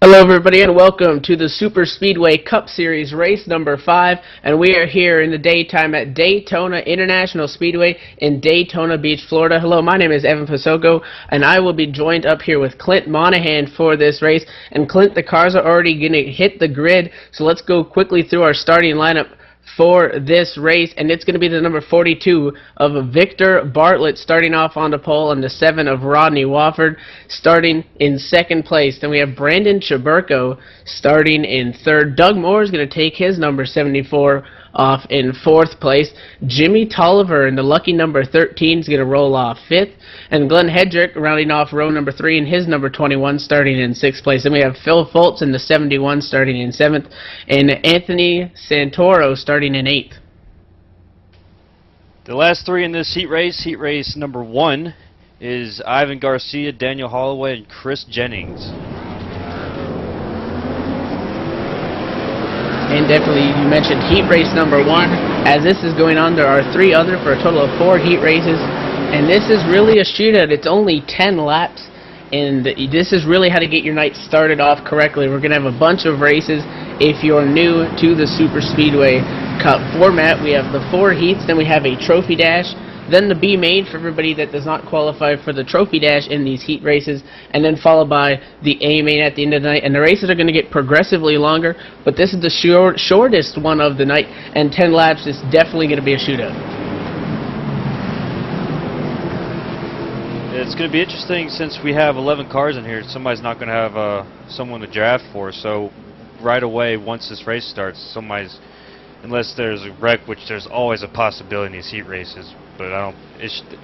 Hello everybody and welcome to the Super Speedway Cup Series race number 5, and we are here in the daytime at Daytona International Speedway in Daytona Beach, Florida. Hello, my name is Evan Pasoko and I will be joined up here with Clint Monahan for this race. And Clint, the cars are already going to hit the grid, so let's go quickly through our starting lineup for this race, and it's going to be the number 42 of Victor Bartlett starting off on the pole, and the 7 of Rodney Wofford starting in second place. Then we have Brandon Chubirko starting in third. Doug Moore is going to take his number 74 off in fourth place. Jimmy Tolliver in the lucky number 13 is going to roll off fifth, and Glen Hedrick rounding off row number 3 in his number 21 starting in sixth place. Then we have Phil Fultz in the 71 starting in seventh, and Anthony Santoro starting in eighth. The last three in this heat race number 1 is Ivan Garcia, Daniel Holloway, and Chris Jennings. And definitely, you mentioned heat race number 1. As this is going on, there are 3 other for a total of 4 heat races. And this is really a shootout. It's only 10 laps. And this is really how to get your night started off correctly. We're going to have a bunch of races. If you're new to the Super Speedway Cup format, we have the 4 heats, then we have a trophy dash, then the B main for everybody that does not qualify for the trophy dash in these heat races, and then followed by the A main at the end of the night. And the races are going to get progressively longer, but this is the shortest one of the night, and 10 laps is definitely going to be a shootout. It's going to be interesting since we have 11 cars in here. Somebody's not going to have someone to draft for, so right away once this race starts, unless there's a wreck, which there's always a possibility in these heat races, but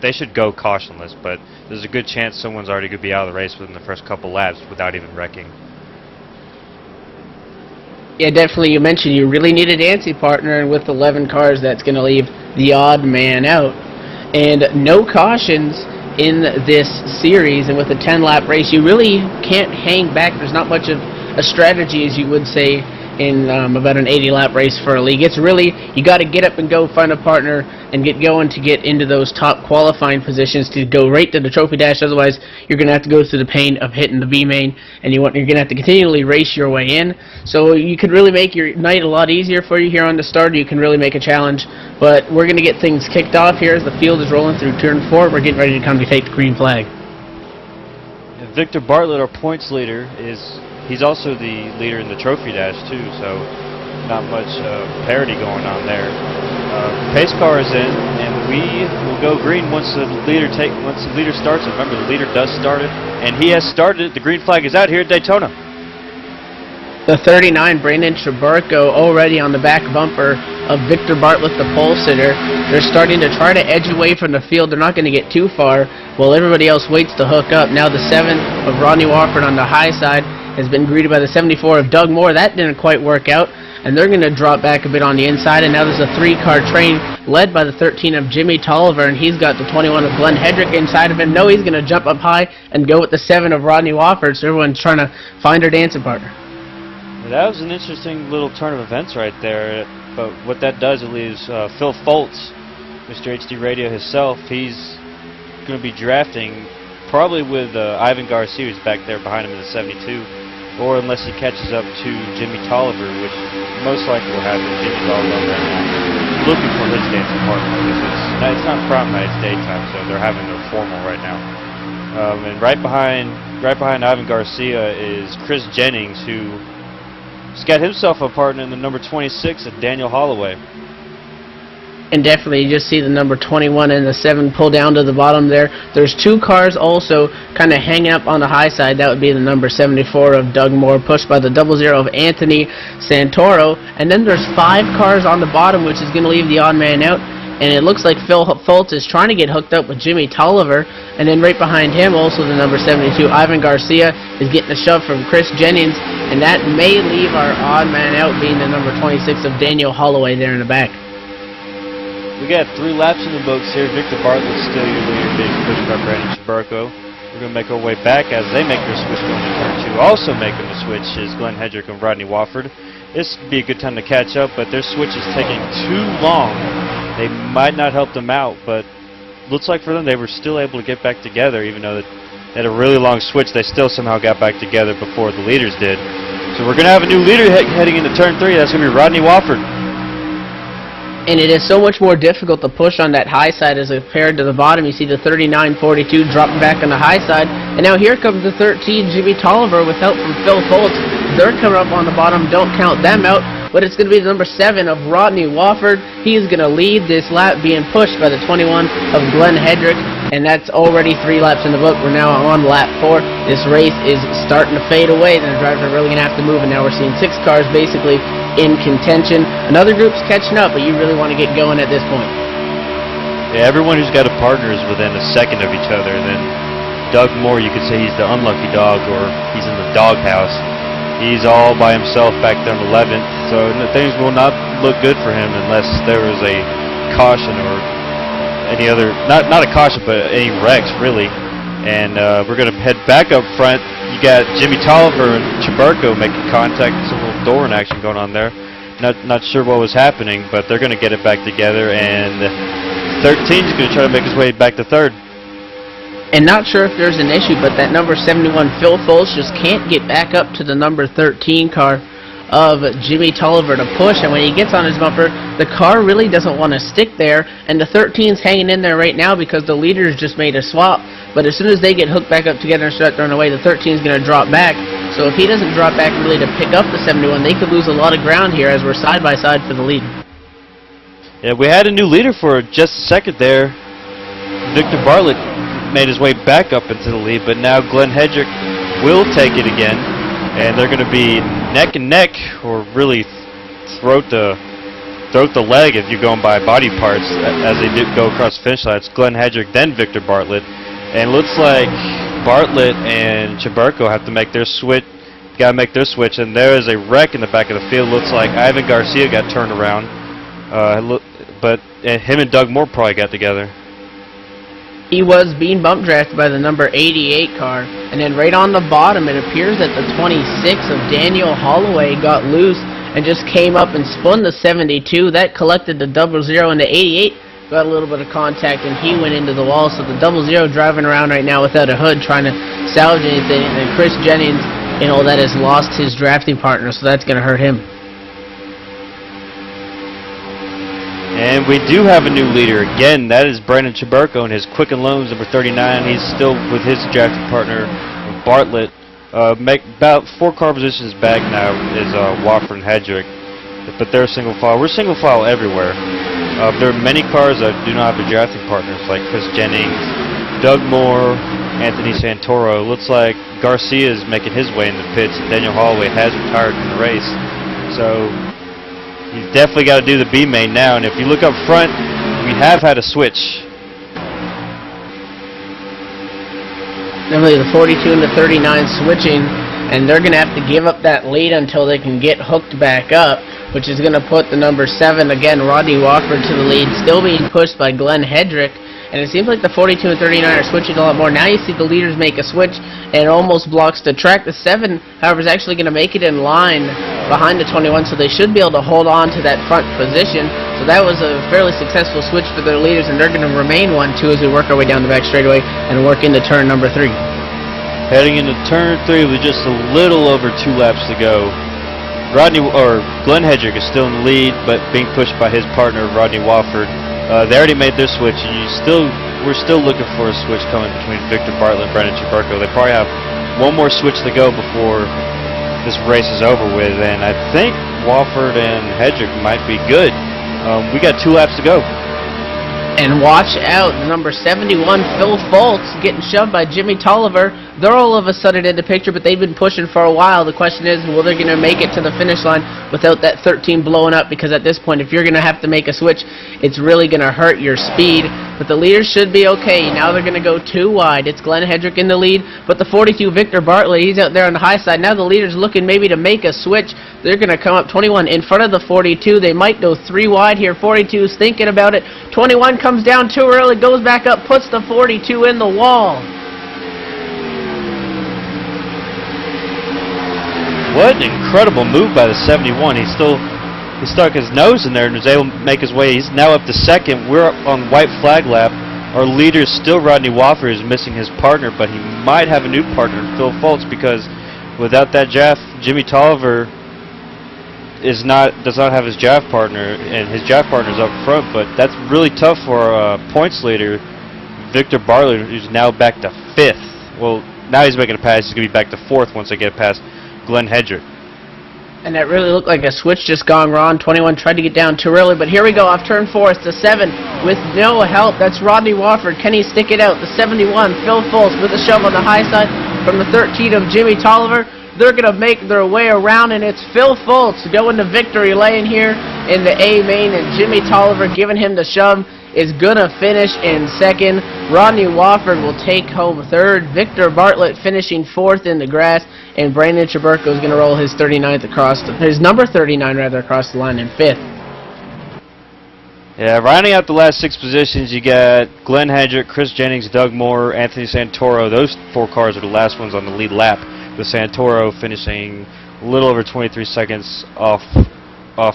they should go cautionless, but there's a good chance someone's already going to be out of the race within the first couple laps without even wrecking. Yeah, definitely. You mentioned you really need a dancing partner, and with 11 cars, that's going to leave the odd man out. And no cautions in this series, and with a 10-lap race, you really can't hang back. There's not much of a strategy, as you would say, in about an 80-lap race for a league. It's really, you got to get up and go, find a partner, and get going to get into those top qualifying positions to go right to the trophy dash. Otherwise, you're going to have to go through the pain of hitting the B main, and you're going to have to continually race your way in. So you could really make your night a lot easier for you here on the start. You can really make a challenge. But we're going to get things kicked off here as the field is rolling through turn 4. We're getting ready to come to take the green flag. And Victor Bartlett, our points leader, he's also the leader in the trophy dash too, so not much parity going on there. Pace car is in, and we will go green once the leader starts it. Remember, the leader does start it, and he has started it. The green flag is out here at Daytona. The 39, Brandon Chubirko, already on the back bumper of Victor Bartlett, the pole sitter. They're starting to try to edge away from the field. They're not going to get too far while everybody else waits to hook up. Now the 7 of Rodney Wofford on the high side has been greeted by the 74 of Doug Moore. That didn't quite work out, and they're going to drop back a bit on the inside. And now there's a 3-car train led by the 13 of Jimmy Tolliver, and he's got the 21 of Glen Hedrick inside of him. No, he's going to jump up high and go with the 7 of Rodney Wofford, so everyone's trying to find their dancing partner. That was an interesting little turn of events right there, but what that does, it leaves Phil Fultz, Mr. HD Radio himself. He's going to be drafting probably with Ivan Garcia, who's back there behind him in the 72, or unless he catches up to Jimmy Tolliver, which most likely will happen. Jimmy's all alone right now, looking for his dancing partner. It's not prom night, it's daytime, so they're having their formal right now. And right behind Ivan Garcia is Chris Jennings, who has got himself a partner in the number 26 of Daniel Holloway. And definitely, you just see the number 21 and the 7 pull down to the bottom there. There's 2 cars also kind of hanging up on the high side. That would be the number 74 of Doug Moore, pushed by the 00 of Anthony Santoro. And then there's 5 cars on the bottom, which is going to leave the odd man out. And it looks like Phil Fultz is trying to get hooked up with Jimmy Tolliver. And then right behind him, also the number 72, Ivan Garcia, is getting a shove from Chris Jennings. And that may leave our odd man out, being the number 26 of Daniel Holloway there in the back. We got 3 laps in the books here. Victor Bartlett's still your leader, being pushed by Brandon Chubirko. We're going to make our way back as they make their switch going to turn 2. Also making the switch is Glen Hedrick and Rodney Wofford. This would be a good time to catch up, but their switch is taking too long. They might not help them out, but looks like for them they were still able to get back together, even though They had a really long switch. They still somehow got back together before the leaders did. So we're going to have a new leader heading into turn 3. That's going to be Rodney Wofford. And it is so much more difficult to push on that high side as compared to the bottom. You see the 39-42 dropping back on the high side. And now here comes the 13, Jimmy Tolliver, with help from Phil Foltz. They're coming up on the bottom. Don't count them out. But it's going to be the number 7 of Rodney Wofford. He's going to lead this lap, being pushed by the 21 of Glen Hedrick. And that's already 3 laps in the book. We're now on lap 4. This race is starting to fade away. The drivers are really going to have to move. And now we're seeing 6 cars basically in contention. Another group's catching up, but you really want to get going at this point. Yeah, everyone who's got a partner is within a second of each other. And then Doug Moore, you could say he's the unlucky dog, or he's in the doghouse. He's all by himself back there on 11th, so things will not look good for him unless there is a caution or any other, not a caution, but any wrecks, really. And we're going to head back up front. You got Jimmy Tolliver and Chubirko making contact. Some little Doran action going on there. Not sure what was happening, but they're going to get it back together, and 13 is going to try to make his way back to 3rd. And not sure if there's an issue, but that number 71, Phil Foltz, just can't get back up to the number 13 car of Jimmy Tolliver to push. And when he gets on his bumper, the car really doesn't want to stick there. And the 13's hanging in there right now because the leaders just made a swap. But as soon as they get hooked back up together and start throwing away, the 13's going to drop back. So if he doesn't drop back really to pick up the 71, they could lose a lot of ground here as we're side by side for the lead. Yeah, we had a new leader for just a second there. Victor Bartlett made his way back up into the lead, but now Glen Hedrick will take it again, and they're going to be neck and neck, or really throat the leg if you're going by body parts as they go across the finish line. It's Glen Hedrick, then Victor Bartlett, and it looks like Bartlett and Chubirko have to make their switch. Got to make their switch, and there is a wreck in the back of the field. Looks like Ivan Garcia got turned around, but him and Doug Moore probably got together. He was being bump drafted by the number 88 car, and then right on the bottom it appears that the 26 of Daniel Holloway got loose and just came up and spun the 72. That collected the 00, and the 88 got a little bit of contact and he went into the wall. So the 00 driving around right now without a hood trying to salvage anything, and Chris Jennings, that has lost his drafting partner, so that's going to hurt him. And we do have a new leader. Again, that is Brandon Chubirko and his Quicken Loans, number 39. He's still with his drafting partner, Bartlett. About 4 car positions back now is Wofford and Hedrick. But they're single file. We're single file everywhere. There are many cars that do not have a drafting partners, like Chris Jennings, Doug Moore, Anthony Santoro. Looks like Garcia is making his way in the pits, and Daniel Holloway has retired from the race. So you've definitely got to do the B main now, and if you look up front, we have had a switch. Definitely the 42 and the 39 switching, and they're going to have to give up that lead until they can get hooked back up, which is going to put the number 7, again, Rodney Wofford, to the lead, still being pushed by Glen Hedrick. And it seems like the 42 and 39 are switching a lot more. Now you see the leaders make a switch, and it almost blocks the track. The 7, however, is actually going to make it in line behind the 21, so they should be able to hold on to that front position. So that was a fairly successful switch for their leaders, and they're going to remain one, too, as we work our way down the back straightaway and work into turn number 3. Heading into turn 3 with just a little over 2 laps to go. Glen Hedrick is still in the lead, but being pushed by his partner, Rodney Wofford. They already made their switch, and we're still looking for a switch coming between Victor Bartlett and Brandon Chubirko. They probably have one more switch to go before this race is over with, and I think Wofford and Hedrick might be good. We got 2 laps to go. And watch out, number 71, Phil Foltz, getting shoved by Jimmy Tolliver. They're all of a sudden in the picture, but they've been pushing for a while. The question is, will they going to make it to the finish line without that 13 blowing up? Because at this point, if you're going to have to make a switch, it's really going to hurt your speed. But the leaders should be okay. Now they're going to go 2 wide. It's Glen Hedrick in the lead, but the 42, Victor Bartlett, he's out there on the high side. Now the leaders looking maybe to make a switch. They're going to come up 21 in front of the 42. They might go 3 wide here. 42's thinking about it. 21 comes down too early, goes back up, puts the 42 in the wall. What an incredible move by the 71. He stuck his nose in there and was able to make his way. He's now up to 2nd. We're up on white flag lap. Our leader is still Rodney Wofford, is missing his partner, but he might have a new partner, Phil Fultz, because without that draft, Jimmy Tolliver does not have his draft partner, and his draft partner is up front. But that's really tough for our points leader, Victor Bartlett, who's now back to 5th. Well, now he's making a pass. He's going to be back to 4th once they get past Glen Hedrick. And that really looked like a switch just gone wrong. 21 tried to get down too early, but here we go off turn 4. It's the 7 with no help. That's Rodney Wofford. Can he stick it out? The 71, Phil Fultz with a shove on the high side from the 13 of Jimmy Tolliver. They're going to make their way around, and it's Phil Fultz going to victory lane here in the A main, and Jimmy Tolliver giving him the shove is going to finish in 2nd. Rodney Wofford will take home 3rd. Victor Bartlett finishing 4th in the grass, and Brandon Chubirko is going to roll his 39th across his number 39 rather across the line in 5th. Yeah, rounding out the last 6 positions, you got Glen Hedrick, Chris Jennings, Doug Moore, Anthony Santoro. Those 4 cars are the last ones on the lead lap, with Santoro finishing a little over 23 seconds off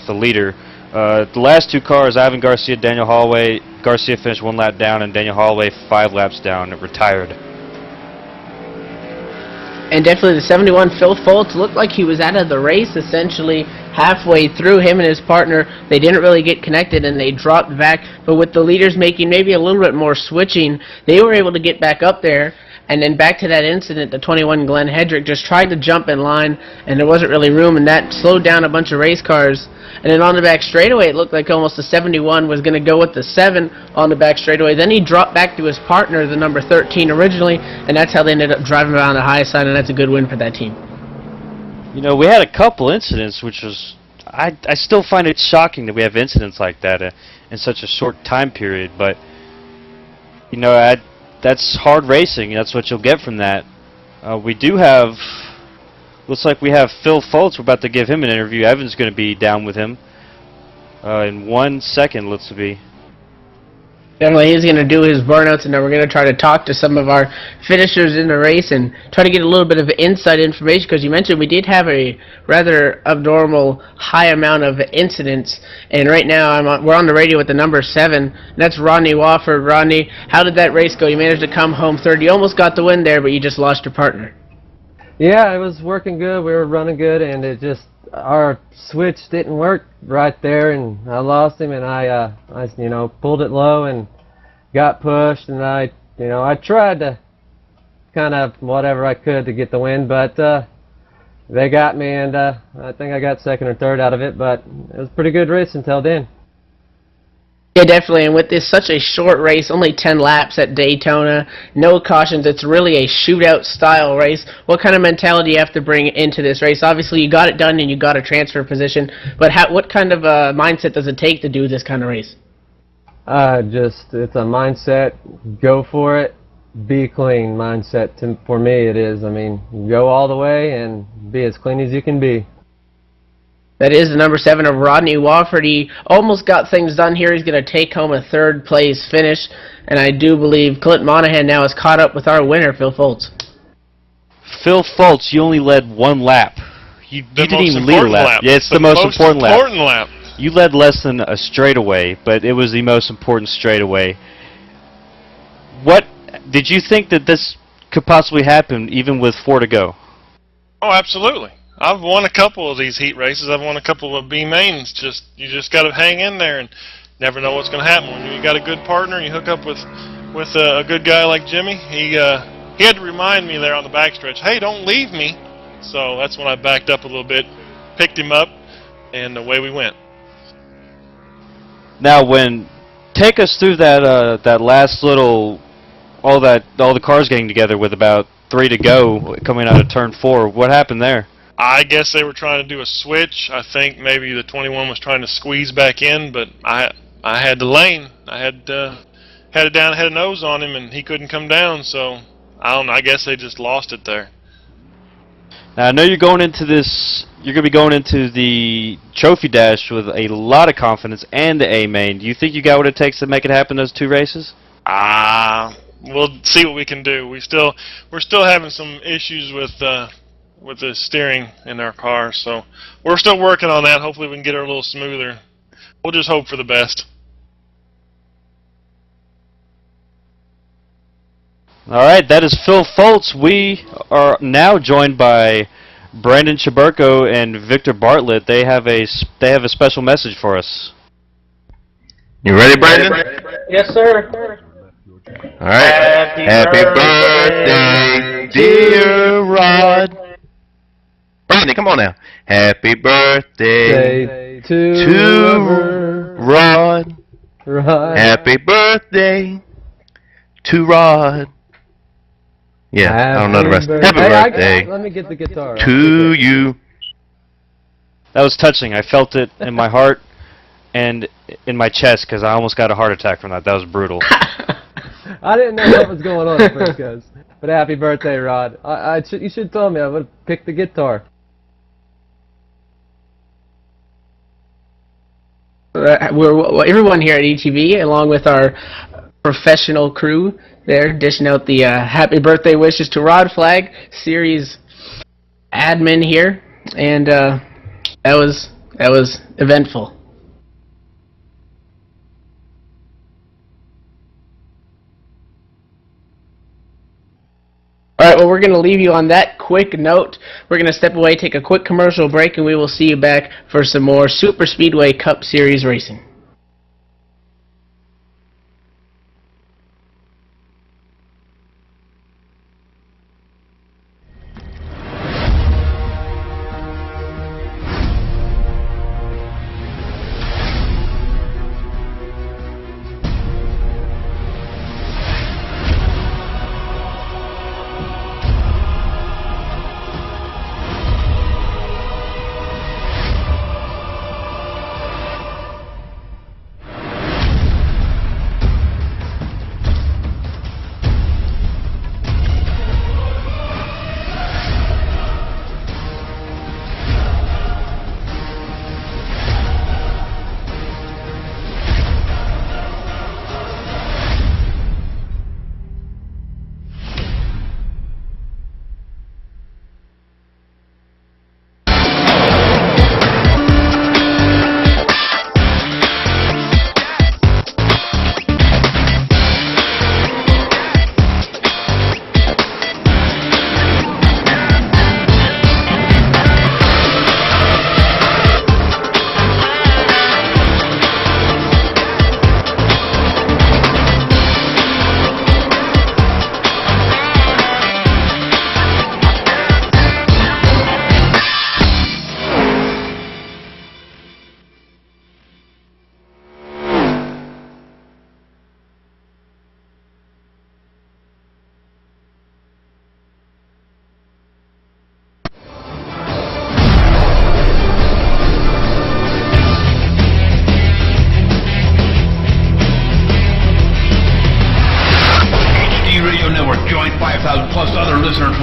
the leader. The last 2 cars, Ivan Garcia, Daniel Holloway. Garcia finished 1 lap down, and Daniel Holloway 5 laps down, retired. And definitely the 71, Phil Fultz, looked like he was out of the race essentially halfway through. Him and his partner, they didn't really get connected and they dropped back. But with the leaders making maybe a little bit more switching, they were able to get back up there. And then back to that incident, the 21 Glen Hedrick just tried to jump in line, and there wasn't really room, and that slowed down a bunch of race cars. And then on the back straightaway, it looked like almost the 71 was going to go with the 7 on the back straightaway. Then he dropped back to his partner, the number 13 originally, and that's how they ended up driving around the high side, and that's a good win for that team. You know, we had a couple incidents, which was, I still find it shocking that we have incidents like that in such a short time period. But, you know, that's hard racing. That's what you'll get from that. We do have, looks like we have Phil Fultz. We're about to give him an interview. Evan's going to be down with him in 1 second, looks to be. Definitely, he's going to do his burnouts, and then we're going to try to talk to some of our finishers in the race and try to get a little bit of inside information, because you mentioned we did have a rather abnormal high amount of incidents, and right now we're on the radio with the number 7, and that's Rodney Wofford. Rodney, how did that race go? You managed to come home 3rd. You almost got the win there, but you just lost your partner. Yeah, it was working good. We were running good, and it just, our switch didn't work right there, and I lost him, and I pulled it low and got pushed, and I tried to kind of whatever I could to get the win, but they got me, and I think I got 2nd or 3rd out of it, but it was a pretty good race until then. Yeah, definitely, and with this such a short race, only 10 laps at Daytona, no cautions, it's really a shootout style race. What kind of mentality do you have to bring into this race? Obviously, you got it done and you got a transfer position, but what kind of mindset does it take to do this kind of race? It's a mindset, go for it, be clean mindset. For me, it is. I mean, go all the way and be as clean as you can be. That is the number 7 of Rodney Wofford. He almost got things done here. He's going to take home a 3rd place finish. And I do believe Clint Monahan now is caught up with our winner, Phil Fultz. Phil Fultz, you only led 1 lap. You didn't even lead a lap. Yeah, it's the most important lap. You led less than a straightaway, but it was the most important straightaway. What did you think that this could possibly happen even with 4 to go? Oh, absolutely. I've won a couple of these heat races. I've won a couple of B mains. You just got to hang in there and never know what's going to happen. When you got a good partner and you hook up with a good guy like Jimmy, he had to remind me there on the backstretch, hey, don't leave me. So that's when I backed up a little bit, picked him up, and away we went. Now, take us through that last little, all the cars getting together with about 3 to go coming out of turn 4. What happened there? I guess they were trying to do a switch. I think maybe the 21 was trying to squeeze back in, but I had the lane. I had it down, had a nose on him, and he couldn't come down. So I don't know. I guess they just lost it there. Now I know you're going into this. You're going to be going into the Trophy Dash with a lot of confidence and the A main. Do you think you got what it takes to make it happen those 2 races? We'll see what we can do. We're still having some issues with the steering in our car, so we're still working on that. Hopefully we can get it a little smoother. We'll just hope for the best. All right, that is Phil Foltz. We are now joined by Brandon Chubirko and Victor Bartlett. They have a special message for us. You ready, Brandon? Yes, sir. All right. Happy birthday, dear Rod. Brandon, come on now. Happy birthday to Rod. Happy birthday to Rod. Yeah, I don't know the rest. Happy birthday let me get the guitar. to you. That was touching. I felt it in my heart and in my chest because I almost got a heart attack from that. That was brutal. I didn't know what was going on at first, guys. But happy birthday, Rod. You should have told me. I would have picked the guitar. Everyone here at ETV, along with our professional crew, they're dishing out the happy birthday wishes to Rod Flag, series admin here, and that was eventful. Alright, well, we're going to leave you on that quick note. We're going to step away, take a quick commercial break, and we will see you back for some more Super Speedway Cup Series racing.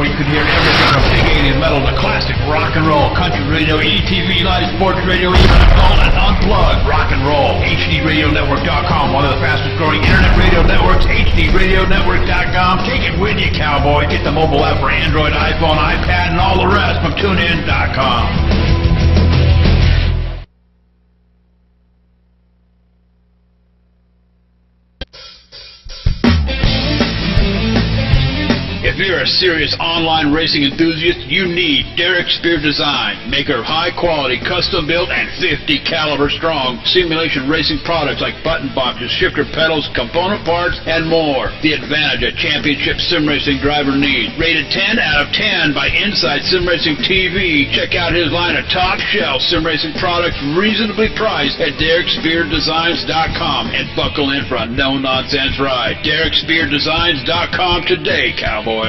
where you could hear everything from big 80s metal to classic rock and roll, country radio, ETV, live sports radio, even all and unplugged rock and roll. HDRadioNetwork.com, one of the fastest growing internet radio networks, HDRadioNetwork.com. Take it with you, cowboy. Get the mobile app for Android, iPhone, iPad, and all the rest from TuneIn.com. If you're a serious online racing enthusiast, you need Derek Spear Design, maker of high-quality, custom-built, and 50 caliber strong simulation racing products like button boxes, shifter pedals, component parts, and more. The advantage a championship sim racing driver needs. Rated 10 out of 10 by Inside Sim Racing TV. Check out his line of top-shelf sim racing products, reasonably priced at DerekSpearDesigns.com, and buckle in for a no-nonsense ride. DerekSpearDesigns.com today, cowboy.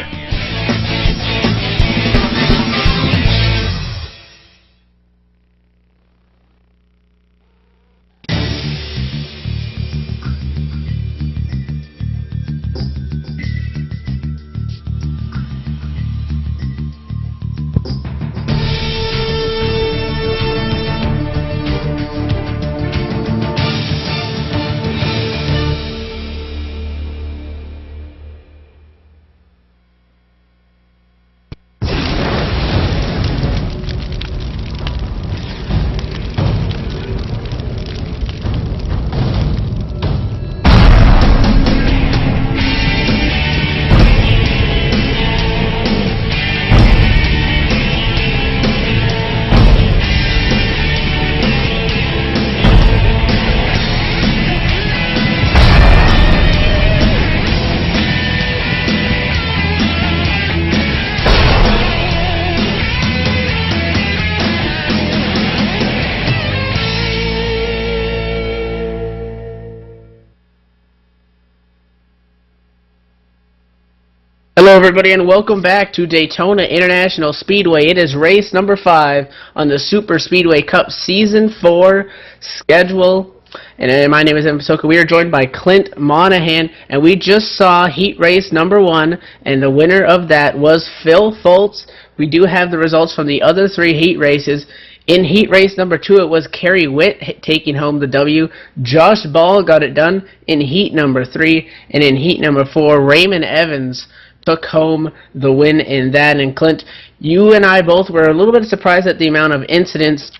Hello everybody and welcome back to Daytona International Speedway. It is race number 5 on the Super Speedway Cup Season 4 schedule. And my name is Evan Pasoka. We are joined by Clint Monahan, and we just saw heat race number 1, and the winner of that was Phil Foltz. We do have the results from the other 3 heat races. In heat race number 2, it was Kerry Witt taking home the W. Josh Ball got it done in heat number 3, and in heat number 4, Raymond Evans took home the win in that. And Clint, you and I both were a little bit surprised at the amount of incidents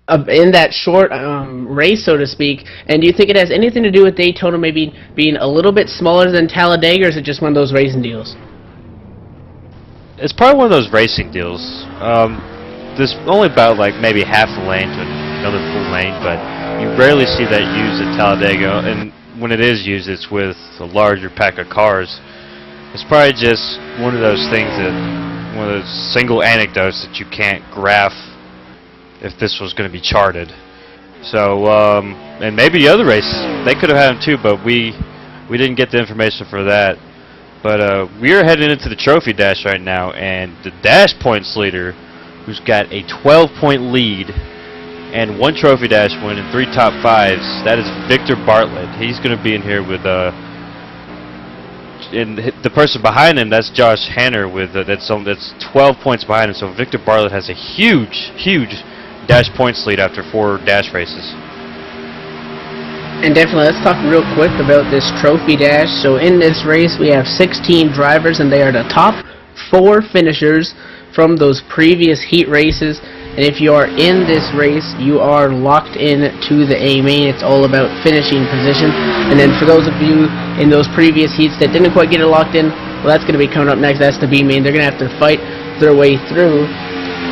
in that short race, so to speak. And do you think it has anything to do with Daytona maybe being a little bit smaller than Talladega, or is it just one of those racing deals? It's probably one of those racing deals. There's only about like maybe half a lane to another full lane, but you rarely see that used at Talladega, and when it is used, it's with a larger pack of cars. It's probably just one of those things that, one of those single anecdotes that you can't graph if this was going to be charted. So, and maybe the other race, they could have had them too, but we didn't get the information for that. But we are heading into the trophy dash right now, and the dash points leader, who's got a 12-point lead and 1 trophy dash win and 3 top 5s, that is Victor Bartlett. He's going to be in here with and the person behind him, that's Josh Hanner with that's 12 points behind him. So Victor Bartlett has a huge dash points lead after 4 dash races. And definitely, let's talk real quick about this trophy dash. So in this race, we have 16 drivers, and they are the top 4 finishers from those previous heat races. And if you are in this race, you are locked in to the A main. It's all about finishing position. And then for those of you in those previous heats that didn't quite get it locked in, well, that's going to be coming up next. That's the B main. They're going to have to fight their way through.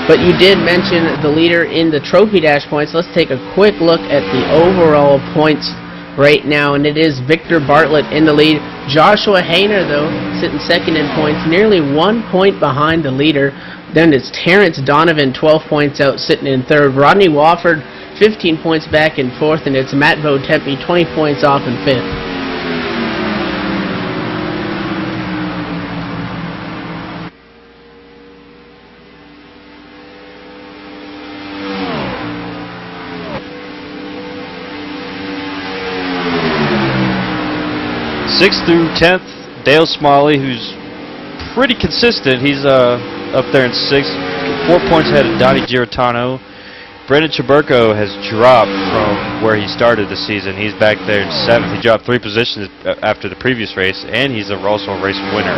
But you did mention the leader in the trophy dash points. Let's take a quick look at the overall points right now, and it is Victor Bartlett in the lead. Joshua Hayner, though, sitting second in points, nearly 1 point behind the leader. Then it's Terence Donovan, 12 points out, sitting in third. Rodney Wofford, 15 points back in fourth, and it's Matt Votempi, 20 points off in fifth. Sixth through 10th, Dale Smalley, who's pretty consistent. He's up there in 6th, 4 points ahead of Donnie Giratano. Brandon Chubirko has dropped from where he started the season. He's back there in 7th. He dropped 3 positions after the previous race, and he's also a race winner.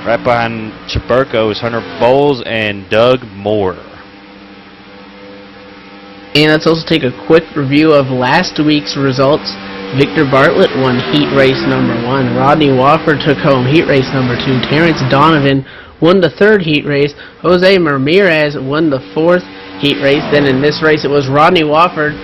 Right behind Chubirko is Hunter Bowles and Doug Moore. And let's also take a quick review of last week's results. Victor Bartlett won heat race number 1. Rodney Wofford took home heat race number 2. Terence Donovan won the 3rd heat race. Jose Ramirez won the 4th heat race. Then in this race, it was Rodney Wofford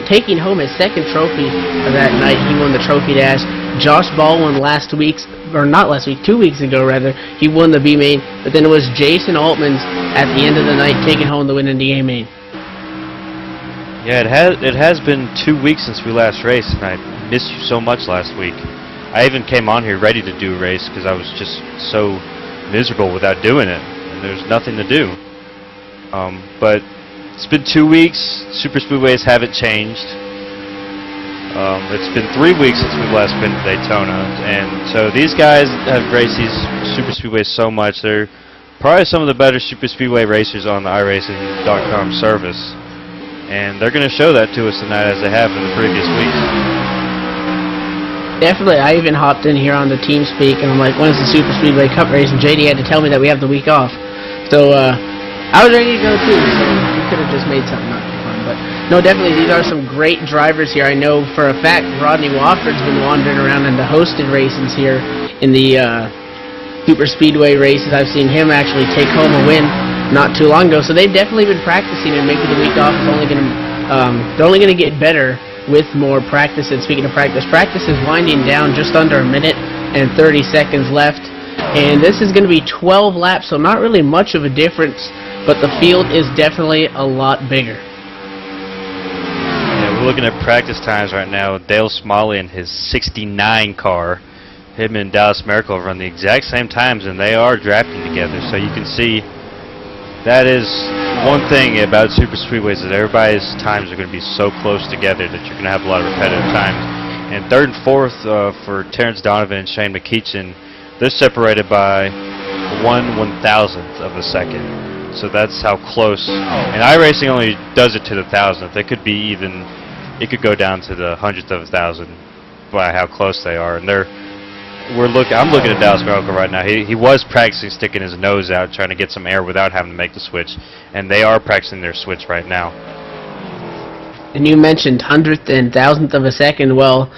taking home his 2nd trophy of that night. He won the trophy dash. Josh Ball won 2 weeks ago rather. He won the B main. But then it was Jason Altman at the end of the night taking home the win in the A main. Yeah, it has been 2 weeks since we last raced, and I missed you so much last week. I even came on here ready to do a race because I was just so miserable without doing it, and there's nothing to do. But it's been 2 weeks. Super Speedways haven't changed. It's been 3 weeks since we've last been to Daytona, and so these guys have raced these Super Speedways so much. They're probably some of the better Super Speedway racers on the iRacing.com service. And they're going to show that to us tonight as they have in the previous weeks. Definitely. I even hopped in here on the TeamSpeak, and I'm like, when is the Super Speedway Cup race? And JD had to tell me that we have the week off. So I was ready to go too, so we could have just made something up for fun. But no, definitely, these are some great drivers here. I know for a fact Rodney Wofford's been wandering around in the hosted races here in the Super Speedway races. I've seen him actually take home a win not too long ago, so they've definitely been practicing, and maybe the week off is only going to they're only going to get better with more practice. And speaking of practice is winding down, just under a minute and 30 seconds left, and this is going to be 12 laps, so not really much of a difference, but the field is definitely a lot bigger. Yeah, we're looking at practice times right now. Dale Smalley in his 69 car him and Dallas Miracle run the exact same times, and they are drafting together. So you can see that is one thing about super speedways, that everybody's times are going to be so close together that you're going to have a lot of repetitive times. And third and fourth for Terence Donovan and Shane McKeechin, they're separated by 1/1000th of a second. So that's how close. And iRacing only does it to the 1000th. It could be even, it could go down to the 100th of a thousand by how close they are. And I'm looking at Dallas Miracle right now. He was practicing sticking his nose out, trying to get some air without having to make the switch. And they are practicing their switch right now. And you mentioned 100th and 1000th of a second. Well,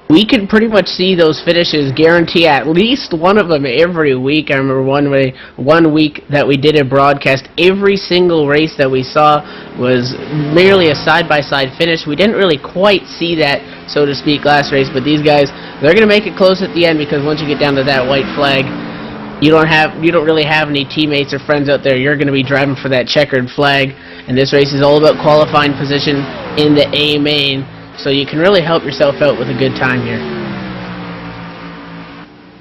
we can pretty much see those finishes, guarantee at least one of them every week. I remember one week that we did a broadcast, every single race that we saw was merely a side-by-side finish. We didn't really quite see that, so to speak, last race, but these guys, they're going to make it close at the end, because once you get down to that white flag, you don't really have any teammates or friends out there. You're going to be driving for that checkered flag, and this race is all about qualifying position in the A main. So you can really help yourself out with a good time here.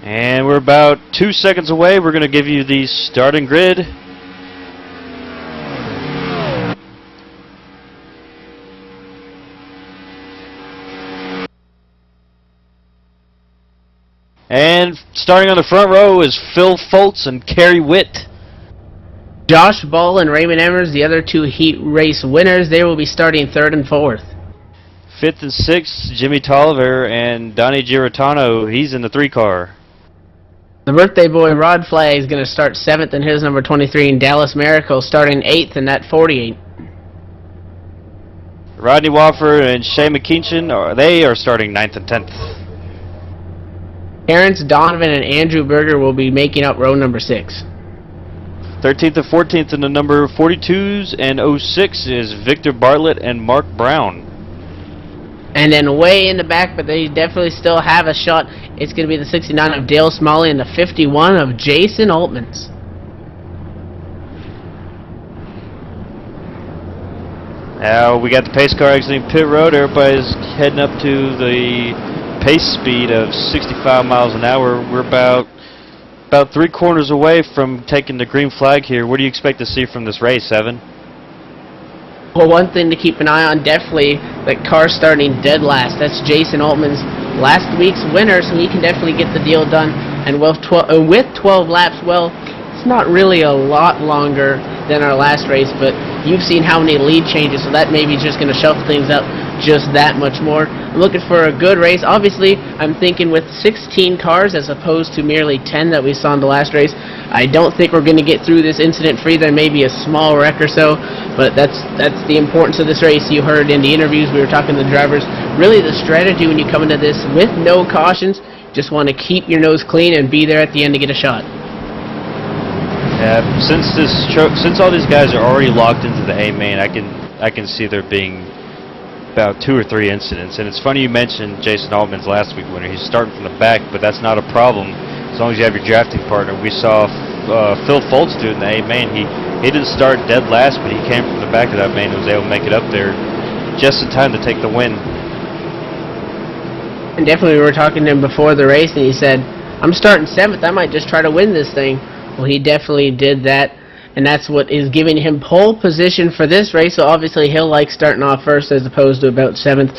And we're about 2 seconds away. We're going to give you the starting grid. And starting on the front row is Phil Foltz and Kerry Witt. Josh Ball and Raymond Emmers, the other two heat race winners, they will be starting third and fourth. Fifth and sixth, Jimmy Tolliver and Donnie Giratano. He's in the 3-car. The birthday boy Rod Flagg is going to start 7th in his number 23, and Dallas Miracle starting 8th in that 48. Rodney Wofford and Shane McKeechin, they are starting 9th and 10th. Terence Donovan and Andrew Berger will be making up row number 6. 13th and 14th in the number 42s and 06 is Victor Bartlett and Mark Brown. And then way in the back, but they definitely still have a shot, it's going to be the 69 of Dale Smalley and the 51 of Jason Altmans. Now we got the pace car exiting pit road. Everybody's heading up to the pace speed of 65 miles an hour. We're about 3 corners away from taking the green flag here. What do you expect to see from this race, Evan? Well, one thing to keep an eye on, definitely, the car starting dead last. That's Jason Altman's last week's winner, so he can definitely get the deal done. And with 12 laps, well, it's not really a lot longer than our last race, but you've seen how many lead changes, so that may be just going to shuffle things up just that much more. I'm looking for a good race. Obviously, I'm thinking with 16 cars as opposed to merely 10 that we saw in the last race. I don't think we're going to get through this incident free. There may be a small wreck or so, but that's the importance of this race. You heard in the interviews, we were talking to the drivers, really the strategy when you come into this with no cautions, just want to keep your nose clean and be there at the end to get a shot. Yeah, since all these guys are already locked into the A main, I can see there being about 2 or 3 incidents. And it's funny you mentioned Jason Altman's last week winner. He's starting from the back, but that's not a problem as long as you have your drafting partner. We saw Phil Foltz do it in the A main. He didn't start dead last, but he came from the back of that main and was able to make it up there just in time to take the win. And definitely we were talking to him before the race, and he said, I'm starting 7th, I might just try to win this thing. Well, he definitely did that, and that's what is giving him pole position for this race, so obviously he'll like starting off first as opposed to about 7th.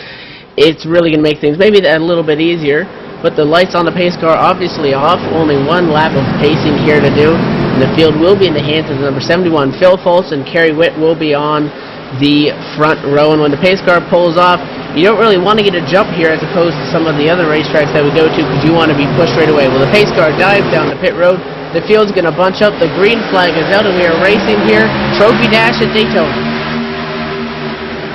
It's really going to make things maybe a little bit easier, but the lights on the pace car obviously off, only 1 lap of pacing here to do, and the field will be in the hands of the number 71, Phil Foltz, and Kerry Witt will be on the front row, and when the pace car pulls off, you don't really want to get a jump here as opposed to some of the other racetracks that we go to because you want to be pushed right away. Well, the pace car dives down the pit road. The field's going to bunch up. The green flag is out, and we are racing here. Trophy Dash at Daytona.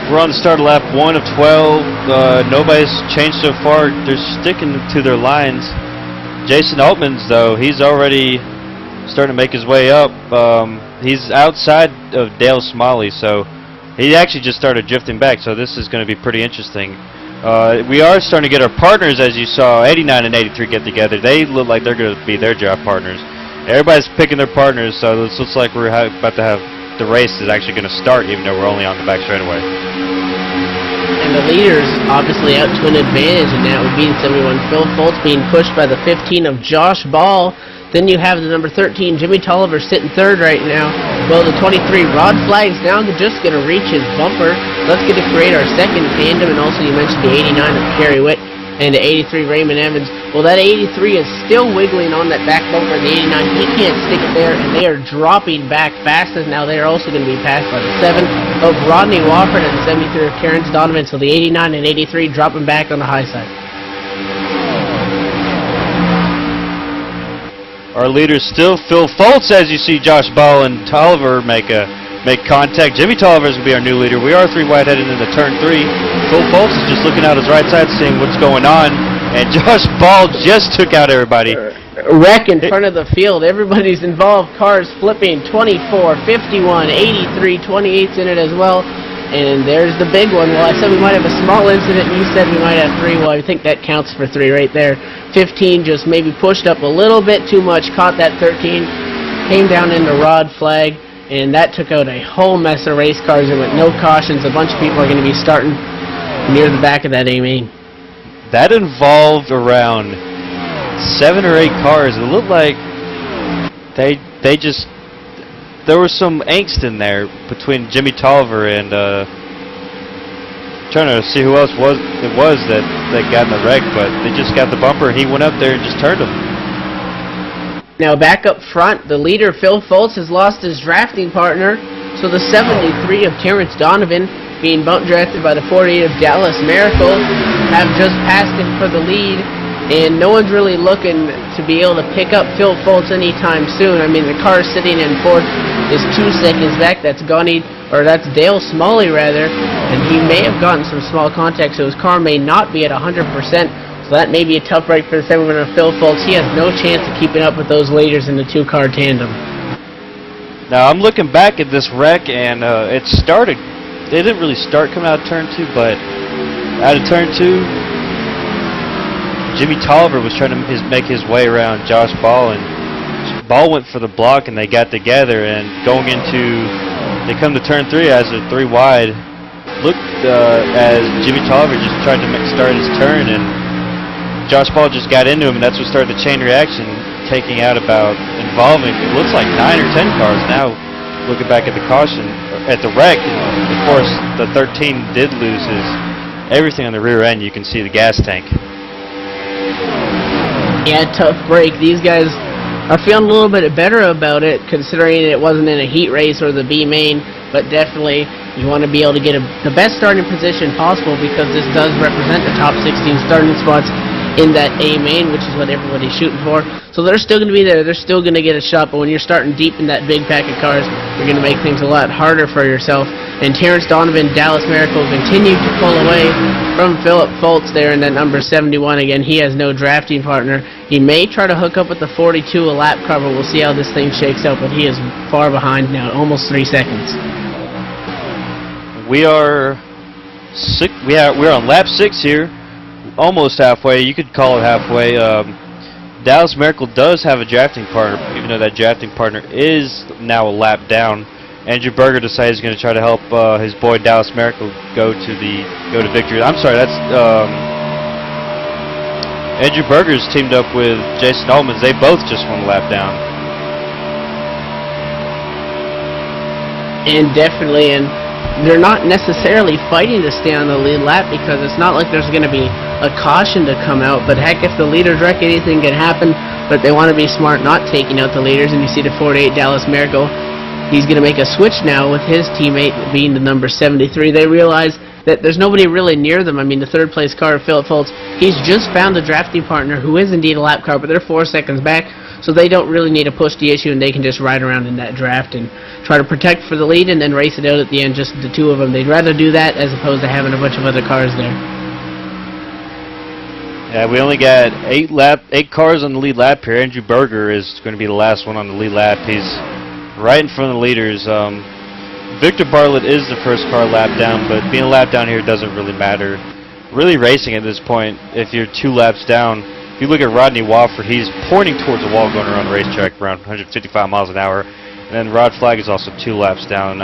We're on the start of lap 1 of 12. Nobody's changed so far. They're sticking to their lines. Jason Altman's, though, he's already starting to make his way up. He's outside of Dale Smalley, so he actually just started drifting back, so this is going to be pretty interesting. We are starting to get our partners, as you saw, 89 and 83 get together. They look like they're going to be their job partners. Everybody's picking their partners, so this looks like we're about to have the race is actually going to start, even though we're only on the back straightaway. And and the leaders obviously out to an advantage in that with being 71. Phil Foltz being pushed by the 15 of Josh Ball. Then you have the number 13, Jimmy Tolliver, sitting third right now. Well, the 23, Rod Flag's down to just going to reach his bumper. Let's get to create our second tandem, and also you mentioned the 89 of Gary Witt and the 83 Raymond Evans. Well, that 83 is still wiggling on that back bumper. The 89, he can't stick it there, and they are dropping back fast as now they are also going to be passed by the 7 of Rodney Wofford and the 73 of Terence Donovan. So the 89 and 83 dropping back on the high side. Our leaders still Phil Foltz, as you see Josh Ball and Tolliver make contact. Jimmy Tolliver is going to be our new leader. We are 3 wide headed into turn 3. Phil Foltz is just looking out his right side, seeing what's going on, and Josh Ball just took out everybody. Wreck in front of the field. Everybody's involved. Cars flipping. 24, 51, 83, 28's in it as well. And there's the big one. Well, I said we might have a small incident, and you said we might have 3. Well, I think that counts for 3 right there. 15 just maybe pushed up a little bit too much, caught that 13, came down into Rod Flag, and that took out a whole mess of race cars. There went no cautions. A bunch of people are going to be starting near the back of that A-main. That involved around 7 or 8 cars. It looked like they just... There was some angst in there between Jimmy Tolliver and trying to see who else it was that got in the wreck, but they just got the bumper and he went up there and just turned him. Now back up front, the leader Phil Foltz has lost his drafting partner, so the 73 of Terence Donovan, being bump drafted by the 48 of Dallas Miracle, have just passed him for the lead. And no one's really looking to be able to pick up Phil Foltz anytime soon. I mean, the car sitting in 4th is 2 seconds back. That's that's Dale Smalley, rather. And he may have gotten some small contact, so his car may not be at 100%. So that may be a tough break for the 7 of Phil Foltz. He has no chance of keeping up with those leaders in the 2-car tandem. Now, I'm looking back at this wreck, and it started. They didn't really start coming out of turn 2, but out of turn 2, Jimmy Tolliver was trying to make his way around Josh Ball, and Ball went for the block, and they got together. And they come to turn 3 as they're 3 wide. Looked as Jimmy Tolliver just tried to start his turn, and Josh Ball just got into him, and that's what started the chain reaction, involving it looks like 9 or 10 cars. Now, looking back at the caution, at the wreck, of course, the 13 did lose everything on the rear end. You can see the gas tank. Yeah, tough break. These guys are feeling a little bit better about it, considering it wasn't in a heat race or the B main, but definitely you want to be able to get the best starting position possible, because this does represent the top 16 starting spots in that A main, which is what everybody's shooting for. So they're still going to be there. They're still going to get a shot, but when you're starting deep in that big pack of cars, you're going to make things a lot harder for yourself. And Terence Donovan, Dallas Miracle, continued to pull away from Philip Foltz there in that number 71. Again, he has no drafting partner. He may try to hook up with the 42, a lap car, but we'll see how this thing shakes out. But he is far behind now, almost 3 seconds. We're on lap 6 here, almost halfway. You could call it halfway. Dallas Miracle does have a drafting partner, even though that drafting partner is now a lap down. Andrew Berger decided he's going to try to help his boy Dallas Miracle go to victory. I'm sorry, that's Andrew Berger's teamed up with Jason Ullmans. They both just won a lap down. And definitely, and they're not necessarily fighting to stay on the lead lap, because it's not like there's going to be a caution to come out. But heck, if the leaders wreck, anything can happen. But they want to be smart, not taking out the leaders. And you see the 48 Dallas Miracle. He's going to make a switch now with his teammate being the number 73. They realize that there's nobody really near them. I mean, the 3rd place car, Philip Foltz, he's just found a drafting partner who is indeed a lap car, but they're 4 seconds back, so they don't really need to push the issue, and they can just ride around in that draft and try to protect for the lead and then race it out at the end, just the 2 of them. They'd rather do that as opposed to having a bunch of other cars there. Yeah, we only got 8 cars on the lead lap here. Andrew Berger is going to be the last one on the lead lap. He's right in front of the leaders. Victor Bartlett is the first car lap down, but being a lap down here doesn't really matter. Really racing at this point, if you're 2 laps down. If you look at Rodney Wofford, he's pointing towards the wall going around the racetrack around 155 miles an hour. And then Rod Flag is also 2 laps down.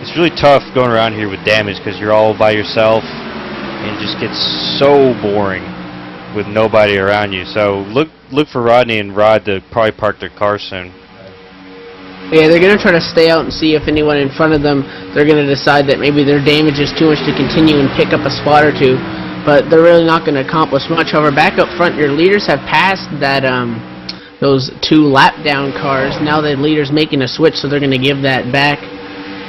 It's really tough going around here with damage, because you're all by yourself. and it just gets so boring with nobody around you. So look for Rodney and Rod to probably park their car soon. Yeah, they're going to try to stay out and see if anyone in front of them, they're going to decide that maybe their damage is too much to continue and pick up a spot or two. But they're really not going to accomplish much. However, back up front, your leaders have passed that those 2 lap down cars. Now the leader's making a switch, so they're going to give that back.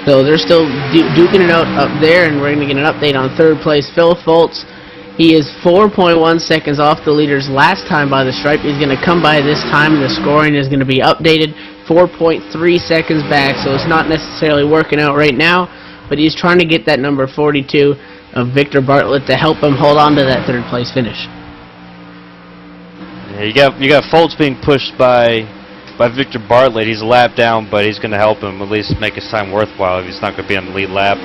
So they're still duking it out up there, and we're going to get an update on 3rd place. Phil Foltz, he is 4.1 seconds off the leader's last time by the stripe. He's going to come by this time, and the scoring is going to be updated. 4.3 seconds back, so it's not necessarily working out right now, but he's trying to get that number 42 of Victor Bartlett to help him hold on to that 3rd place finish. Yeah, you got Foltz being pushed by Victor Bartlett. He's a lap down, but he's going to help him at least make his time worthwhile if he's not going to be on the lead lap.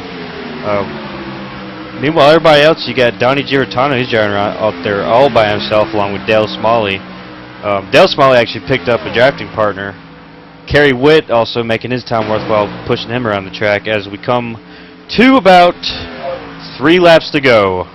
Meanwhile, everybody else, you got Donnie Giratano. He's driving around out there all by himself along with Dale Smalley. Dale Smalley actually picked up a drafting partner. Kerry Witt also making his time worthwhile, pushing him around the track as we come to about 3 laps to go.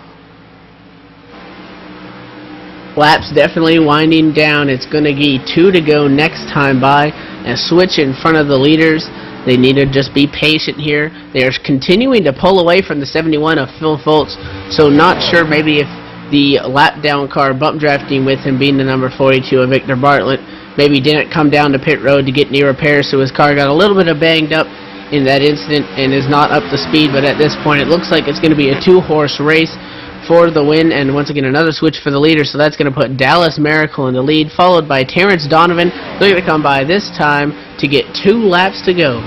Laps definitely winding down. It's going to be 2 to go next time by. A switch in front of the leaders. They need to just be patient here. They are continuing to pull away from the 71 of Phil Foltz, so not sure maybe if the lap down car bump drafting with him being the number 42 of Victor Bartlett maybe didn't come down to pit road to get any repairs, so his car got a little bit of banged up in that incident and is not up to speed. But at this point it looks like it's going to be a 2-horse race for the win, and once again another switch for the leader, so that's going to put Dallas Miracle in the lead, followed by Terence Donovan. They're going to come by this time to get 2 laps to go.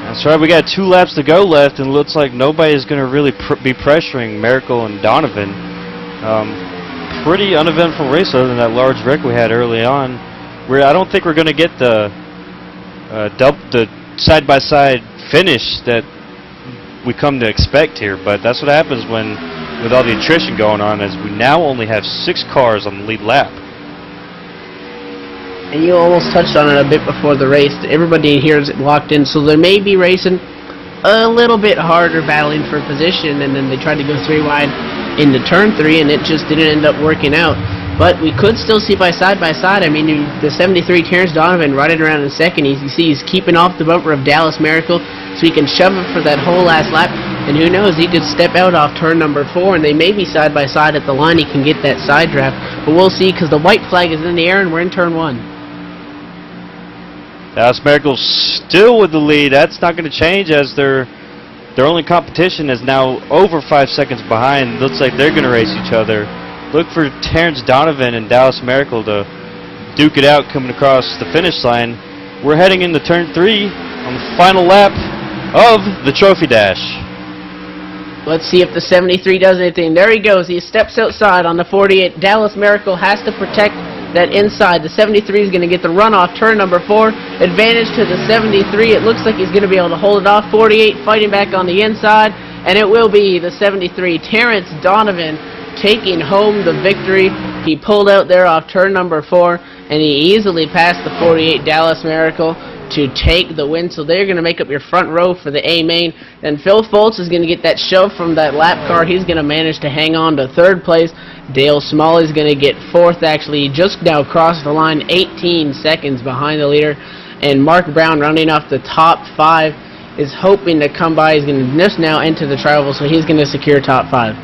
That's right, we got 2 laps to go left, and it looks like nobody is going to really be pressuring Miracle and Donovan. Pretty uneventful race other than that large wreck we had early on. I don't think we're going to get the side-by-side finish that we come to expect here, but that's what happens with all the attrition going on, as we now only have 6 cars on the lead lap. And you almost touched on it a bit before the race. Everybody here is locked in, so they may be racing a little bit harder, battling for position, and then they tried to go 3 wide into turn 3, and it just didn't end up working out. But we could still see by side. I mean, the 73 Terence Donovan riding around in second. You see he's keeping off the bumper of Dallas Miracle, so he can shove it for that whole last lap. And who knows, he could step out off turn number 4, and they may be side by side at the line. He can get that side draft, but we'll see, because the white flag is in the air, and we're in turn 1. Dallas Miracle still with the lead. That's not going to change, as their only competition is now over 5 seconds behind. Looks like they're going to race each other. Look for Terence Donovan and Dallas Miracle to duke it out coming across the finish line. We're heading into turn 3 on the final lap of the Trophy Dash. Let's see if the 73 does anything. There he goes. He steps outside on the 48. Dallas Miracle has to protect that inside. The 73 is going to get the run off turn number 4. Advantage to the 73. It looks like he's going to be able to hold it off. 48 fighting back on the inside, and it will be the 73. Terence Donovan taking home the victory. He pulled out there off turn number 4, and he easily passed the 48 Dallas Miracle to take the win. So they're going to make up your front row for the A main. Then Phil Foltz is going to get that shove from that lap car. He's going to manage to hang on to 3rd place. Dale Smalley is going to get 4th. Actually, he just now crossed the line, 18 seconds behind the leader. And Mark Brown, rounding off the top 5, is hoping to come by. He's going to just now enter the travel, so he's going to secure top 5.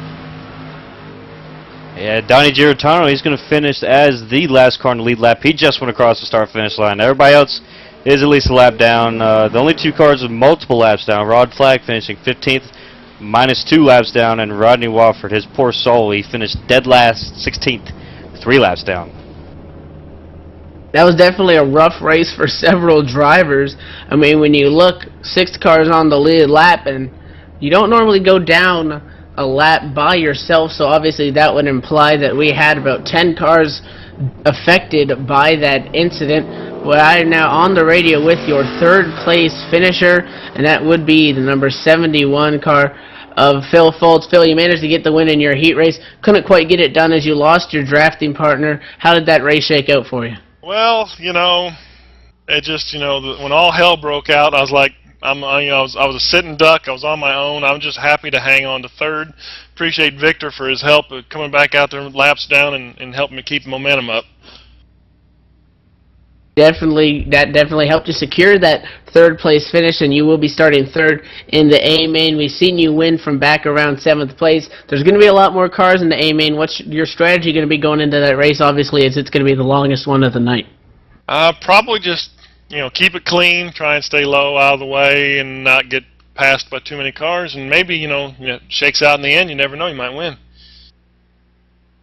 Yeah, Donnie Giratano, he's going to finish as the last car in the lead lap. He just went across the start-finish line. Everybody else is at least a lap down. The only 2 cars with multiple laps down. Rod Flagg finishing 15th, minus 2 laps down, and Rodney Wofford, his poor soul, he finished dead last, 16th, 3 laps down. That was definitely a rough race for several drivers. I mean, when you look, 6 cars on the lead lap, and you don't normally go down a lap by yourself, so obviously that would imply that we had about 10 cars affected by that incident. Well, I am now on the radio with your 3rd place finisher, and that would be the number 71 car of Phil Foltz. Phil, you managed to get the win in your heat race. Couldn't quite get it done as you lost your drafting partner. How did that race shake out for you? Well, you know, it just, you know, when all hell broke out, I was like, I was a sitting duck. I was on my own. I'm just happy to hang on to third. Appreciate Victor for his help coming back out there laps down and helping me keep the momentum up. That definitely helped you secure that third place finish, and you will be starting third in the A main. We've seen you win from back around 7th place. There's going to be a lot more cars in the A main. What's your strategy going to be going into that race? Obviously, as it's going to be the longest one of the night. Probably just keep it clean, try and stay low out of the way, and not get passed by too many cars. And maybe it shakes out in the end. You never know, you might win.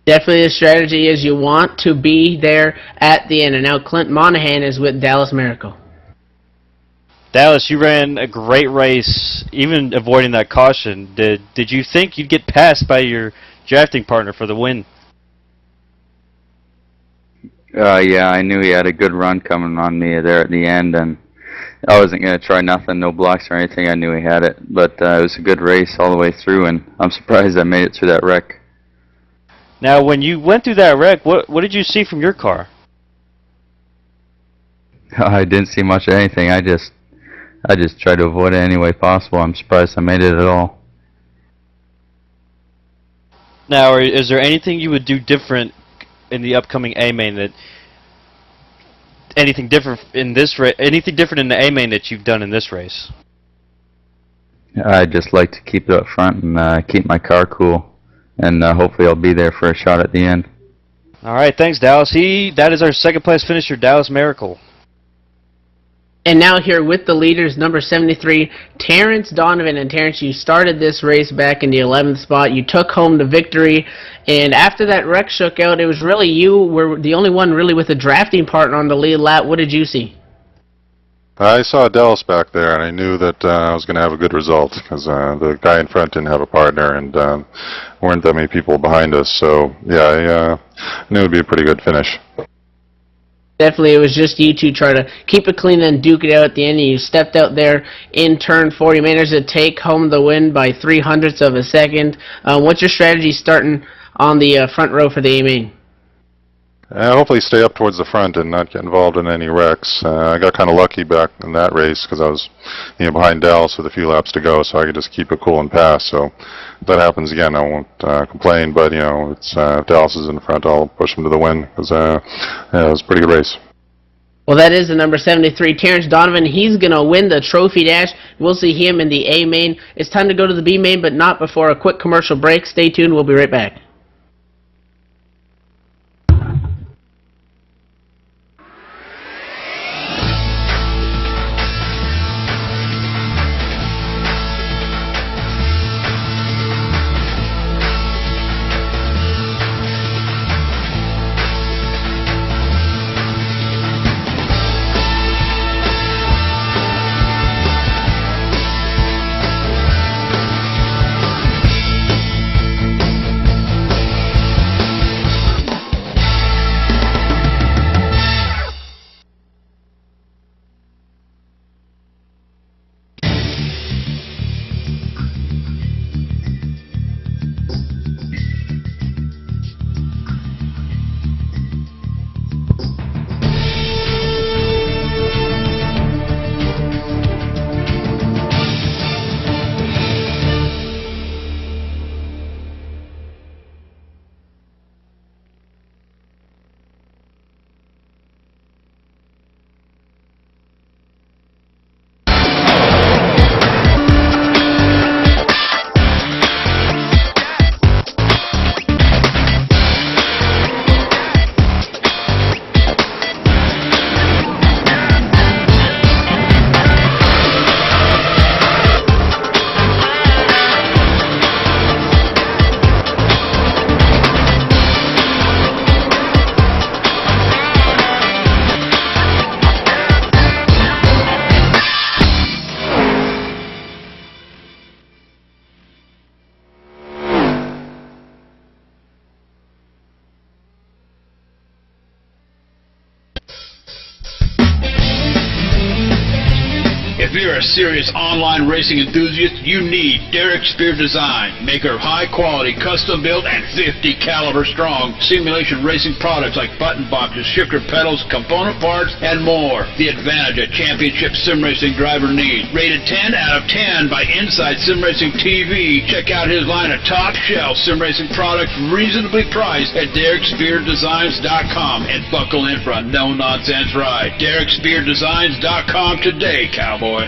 Definitely the strategy is you want to be there at the end. And now Clint Monahan is with Dallas Miracle. Dallas, you ran a great race, even avoiding that caution. Did you think you'd get passed by your drafting partner for the win? Yeah, I knew he had a good run coming on me there at the end, and I wasn't going to try nothing, no blocks or anything. I knew he had it, but it was a good race all the way through, and I'm surprised I made it through that wreck. Now, when you went through that wreck, what did you see from your car? I didn't see much of anything. I just tried to avoid it any way possible. I'm surprised I made it at all. Now, is there anything you would do different in the upcoming A main anything different in the A main that you've done in this race? I'd just like to keep it up front and keep my car cool. And hopefully I'll be there for a shot at the end. All right, thanks, Dallas. That is our second place finisher, Dallas Miracle. And now here with the leaders, number 73, Terence Donovan. And Terence, you started this race back in the 11th spot. You took home the victory. And after that wreck shook out, it was really you were the only one really with a drafting partner on the lead lap. What did you see? I saw Dallas back there, and I knew that I was going to have a good result because the guy in front didn't have a partner, and weren't that many people behind us. So, yeah, I knew it would be a pretty good finish. Definitely, it was just you two try to keep it clean and duke it out at the end, and you stepped out there in turn 4. You managed to take home the win by 0.03 of a second. What's your strategy starting on the front row for the A main? Hopefully stay up towards the front and not get involved in any wrecks. I got kind of lucky back in that race because I was behind Dallas with a few laps to go, so I could just keep it cool and pass. So if that happens again, I won't complain, but it's if Dallas is in the front, I'll push him to the win because it was a pretty good race. Well, that is the number 73, Terence Donovan. He's going to win the Trophy Dash. We'll see him in the A main. It's time to go to the B main, but not before a quick commercial break. Stay tuned. We'll be right back. If you're a serious online racing enthusiast, you need Derek Spear Design, maker of high-quality, custom-built, and 50 caliber strong simulation racing products like button boxes, shifter pedals, component parts, and more. The advantage a championship sim racing driver needs. Rated 10 out of 10 by Inside Sim Racing TV. Check out his line of top-shelf sim racing products, reasonably priced at DerekSpearDesigns.com, and buckle in for a no-nonsense ride. DerekSpearDesigns.com today, cowboy. And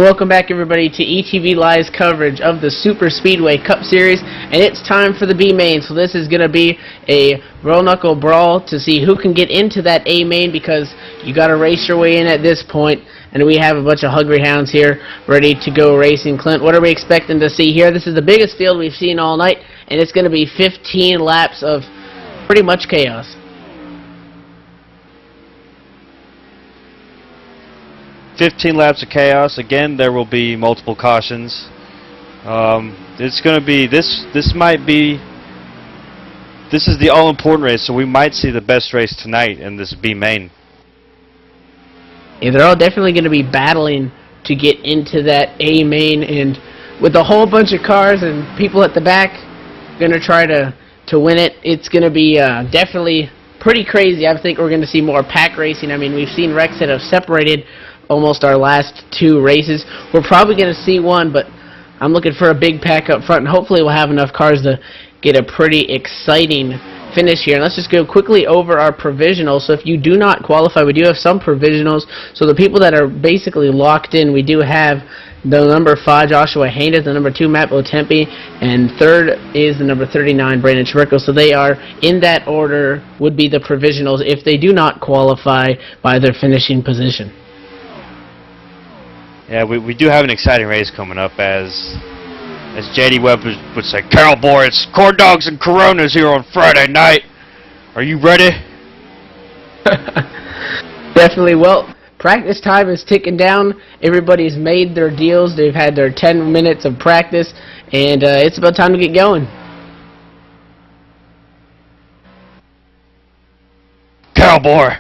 welcome back, everybody, to ETV Live's coverage of the Super Speedway Cup Series, and it's time for the B main. So this is going to be a roll knuckle brawl to see who can get into that A main, because you got to race your way in at this point. And we have a bunch of hungry hounds here ready to go racing. Clint, what are we expecting to see here? This is the biggest field we've seen all night, and it's going to be 15 laps of pretty much chaos. 15 laps of chaos. Again, there will be multiple cautions. It's going to be this is the all-important race, so we might see the best race tonight in this B main. Yeah, they're all definitely going to be battling to get into that A main, and with a whole bunch of cars and people at the back going to try to win it, it's going to be definitely pretty crazy. I think we're going to see more pack racing. I mean, we've seen wrecks that have separated almost our last two races. We're probably going to see one, but I'm looking for a big pack up front, and hopefully we'll have enough cars to get a pretty exciting finish here. And let's just go quickly over our provisionals. So if you do not qualify, we do have some provisionals. So the people that are basically locked in, we do have the number 5, Joshua Haynes, the number 2, Matt Botempi, and third is the number 39, Brandon Chubirko. So they are, in that order, would be the provisionals if they do not qualify by their finishing position. Yeah, we do have an exciting race coming up, as J.D. Webb would say, "Cowboy, it's corn dogs and Coronas here on Friday night. Are you ready?" Definitely. Well, practice time is ticking down. Everybody's made their deals. They've had their 10 minutes of practice, and it's about time to get going. Cowboy,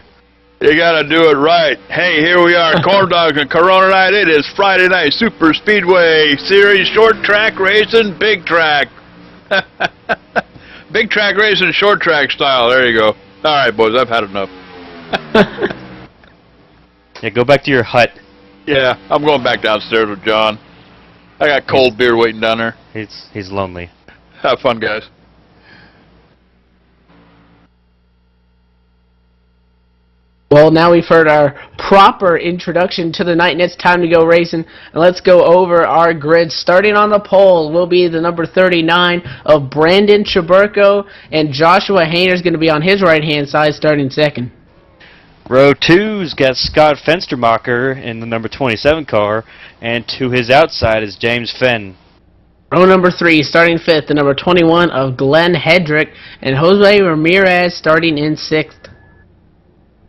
you gotta do it right. Hey, here we are, corn dogs and Corona night. It is Friday night, Super Speedway Series, short track racing, big track. Big track racing, short track style. There you go. All right, boys, I've had enough. Yeah, go back to your hut. Yeah, I'm going back downstairs with John. I got cold beer waiting down there. He's lonely. Have fun, guys. Well, now we've heard our proper introduction to the night, and it's time to go racing. And let's go over our grid. Starting on the pole will be the number 39 of Brandon Chubirko, and Joshua Haynes is going to be on his right-hand side starting second. Row 2's got Scott Fenstermach in the number 27 car, and to his outside is James Fenn. Row number 3, starting fifth, the number 21 of Glen Hedrick, and Jose Ramirez starting in sixth.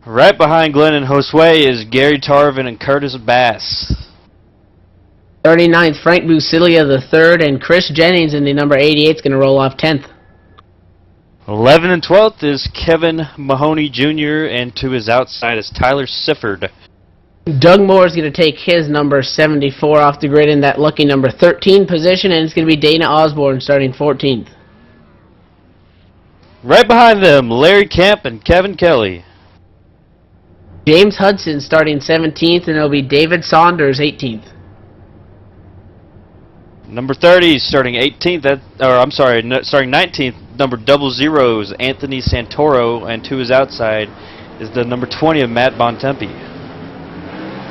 Right behind Glenn and Josue is Garey Tarvin and Curtis Bass. 39th, Frank Busilia the third, and Chris Jennings in the number 88 is going to roll off 10th. 11th and 12th is Kevin Mahoney Jr., and to his outside is Tyler Sifford. Doug Moore is going to take his number 74 off the grid in that lucky number 13 position, and it's going to be Dana Osborne starting 14th. Right behind them, Larry Kemp and Kevin Kelly. James Hudson starting 17th, and it'll be David Saunders 18th. Number 30 starting 18th, starting 19th, number 00 is Anthony Santoro, and to his outside is the number 20 of Matt Bontempi.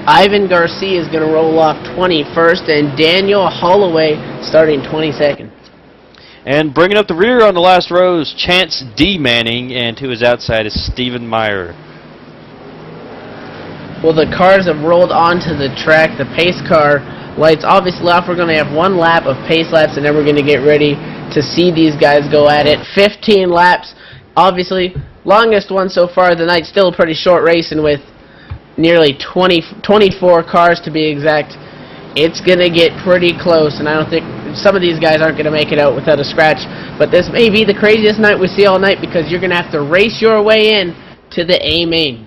Ivan Garcia is going to roll off 21st, and Daniel Holloway starting 22nd. And bringing up the rear on the last row is Chance D. Manning, and to his outside is Stephen Meyer. Well, the cars have rolled onto the track. The pace car lights obviously off. We're going to have one lap of pace laps, and then we're going to get ready to see these guys go at it. 15 laps, obviously, longest one so far of the night. Still a pretty short racing with nearly 24 cars to be exact. It's going to get pretty close, and I don't think some of these guys aren't going to make it out without a scratch. But this may be the craziest night we see all night, because you're going to have to race your way in to the A main.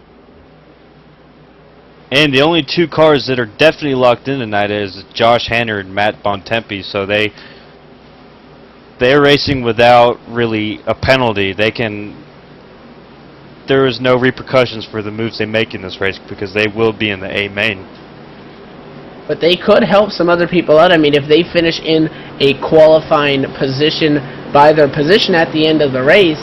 And the only two cars that are definitely locked in tonight is Josh Hanner and Matt Bontempi. So they're racing without really a penalty. There is no repercussions for the moves they make in this race, because they will be in the A main. But they could help some other people out. I mean, if they finish in a qualifying position by their position at the end of the race,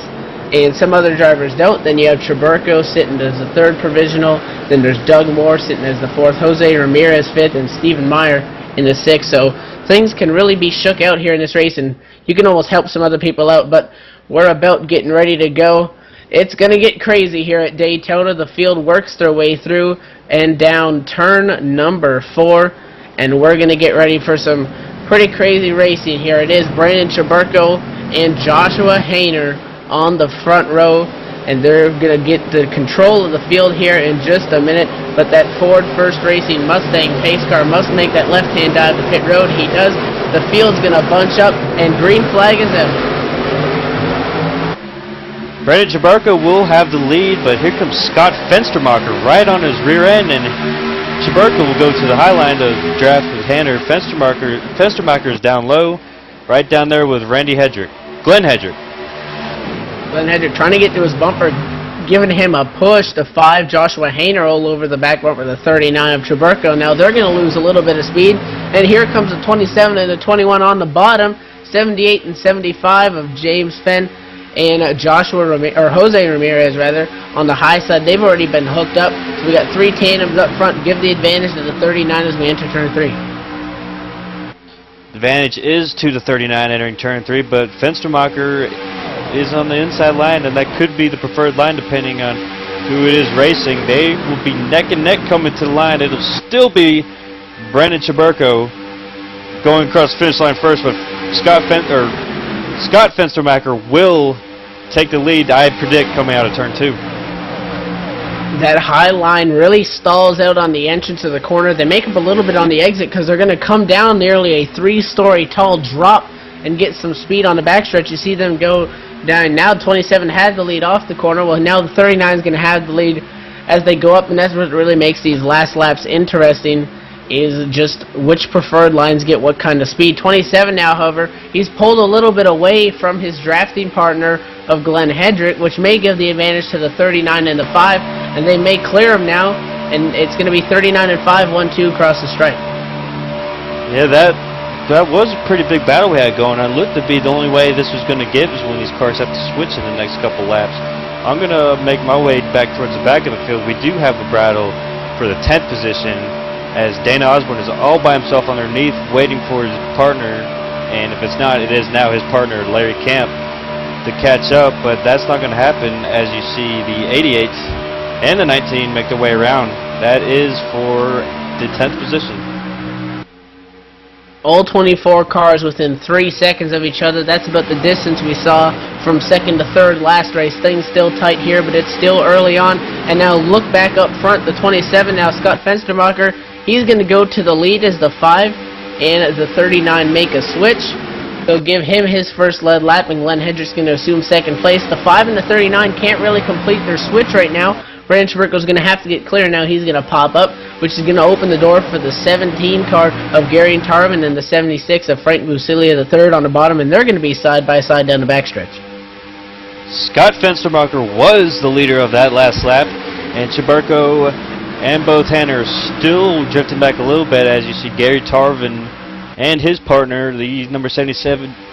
and some other drivers don't, then you have Chubirko sitting as the 3rd provisional, then there's Doug Moore sitting as the 4th, Jose Ramirez 5th, and Stephen Meyer in the 6th. So things can really be shook out here in this race, and you can almost help some other people out. But we're about getting ready to go. It's going to get crazy here at Daytona. The field works their way through and down turn number 4, and we're going to get ready for some pretty crazy racing here. It is Brandon Chubirko and Joshua Hayner on the front row, and they're going to get the control of the field here in just a minute. But that Ford First Racing Mustang pace car must make that left-hand dive to pit road. He does. The field's going to bunch up, and green flag is out. Brandon Chubirko will have the lead, but here comes Scott Fenstermach right on his rear end, and Chubirko will go to the high line to draft with Hanner. Fenstermach is down low, right down there with Glen Hedrick. Glen Hedrick trying to get to his bumper, giving him a push. The 5, Joshua Hayner, all over the back bumper, the 39 of Chubirko. Now they're going to lose a little bit of speed, and here comes the 27 and the 21 on the bottom, 78 and 75 of James Fenn and Jose Ramirez rather on the high side. They've already been hooked up, so we got 3 tandems up front. Give the advantage to the 39 as we enter turn 3. The advantage is to the 39 entering turn 3, but Fenstermach is on the inside line, and that could be the preferred line depending on who it is racing. They will be neck and neck coming to the line. It'll still be Brandon Chubirko going across the finish line first, but Scott Fenstermach will take the lead, I predict, coming out of turn 2. That high line really stalls out on the entrance of the corner. They make up a little bit on the exit because they're going to come down nearly a 3-story tall drop and get some speed on the backstretch. You see them go down. Now 27 had the lead off the corner. Well, now the 39 is going to have the lead as they go up, and that's what really makes these last laps interesting, is just which preferred lines get what kind of speed. 27 now, however, he's pulled a little bit away from his drafting partner of Glen Hedrick, which may give the advantage to the 39 and the 5, and they may clear him now, and it's going to be 39 and 5, 1-2 across the stripe. Yeah, that was a pretty big battle we had going on. It looked to be the only way this was going to give is when these cars have to switch in the next couple laps. I'm going to make my way back towards the back of the field. We do have a battle for the 10th position, as Dana Osborne is all by himself underneath waiting for his partner, and if it's not, it is now his partner Larry Camp to catch up, but that's not going to happen as you see the 88 and the 19 make their way around. That is for the 10th position. All 24 cars within 3 seconds of each other. That's about the distance we saw from second to third last race. Things still tight here, but it's still early on. And now look back up front, the 27, now Scott Fenstermach. He's going to go to the lead as the 5, and the 39 make a switch. They'll give him his first lead lap, and Glen Hedrick's going to assume second place. The 5 and the 39 can't really complete their switch right now. Brandon Chubirko's going to have to get clear now. He's going to pop up, which is going to open the door for the 17 car of Garey Tarvin and the 76 of Frank Busilia III on the bottom, and they're going to be side by side down the backstretch. Scott Fenstermach was the leader of that last lap, and Chubirko and both Hanner still drifting back a little bit as you see Garey Tarvin and his partner, the number 76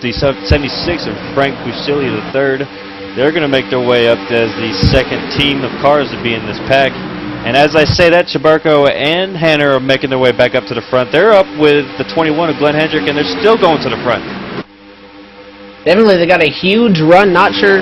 of Frank Busilia III. They're going to make their way up as the second team of cars to be in this pack. And as I say that, Chubirko and Hanner are making their way back up to the front. They're up with the 21 of Glen Hedrick, and they're still going to the front. Definitely, they got a huge run. Not sure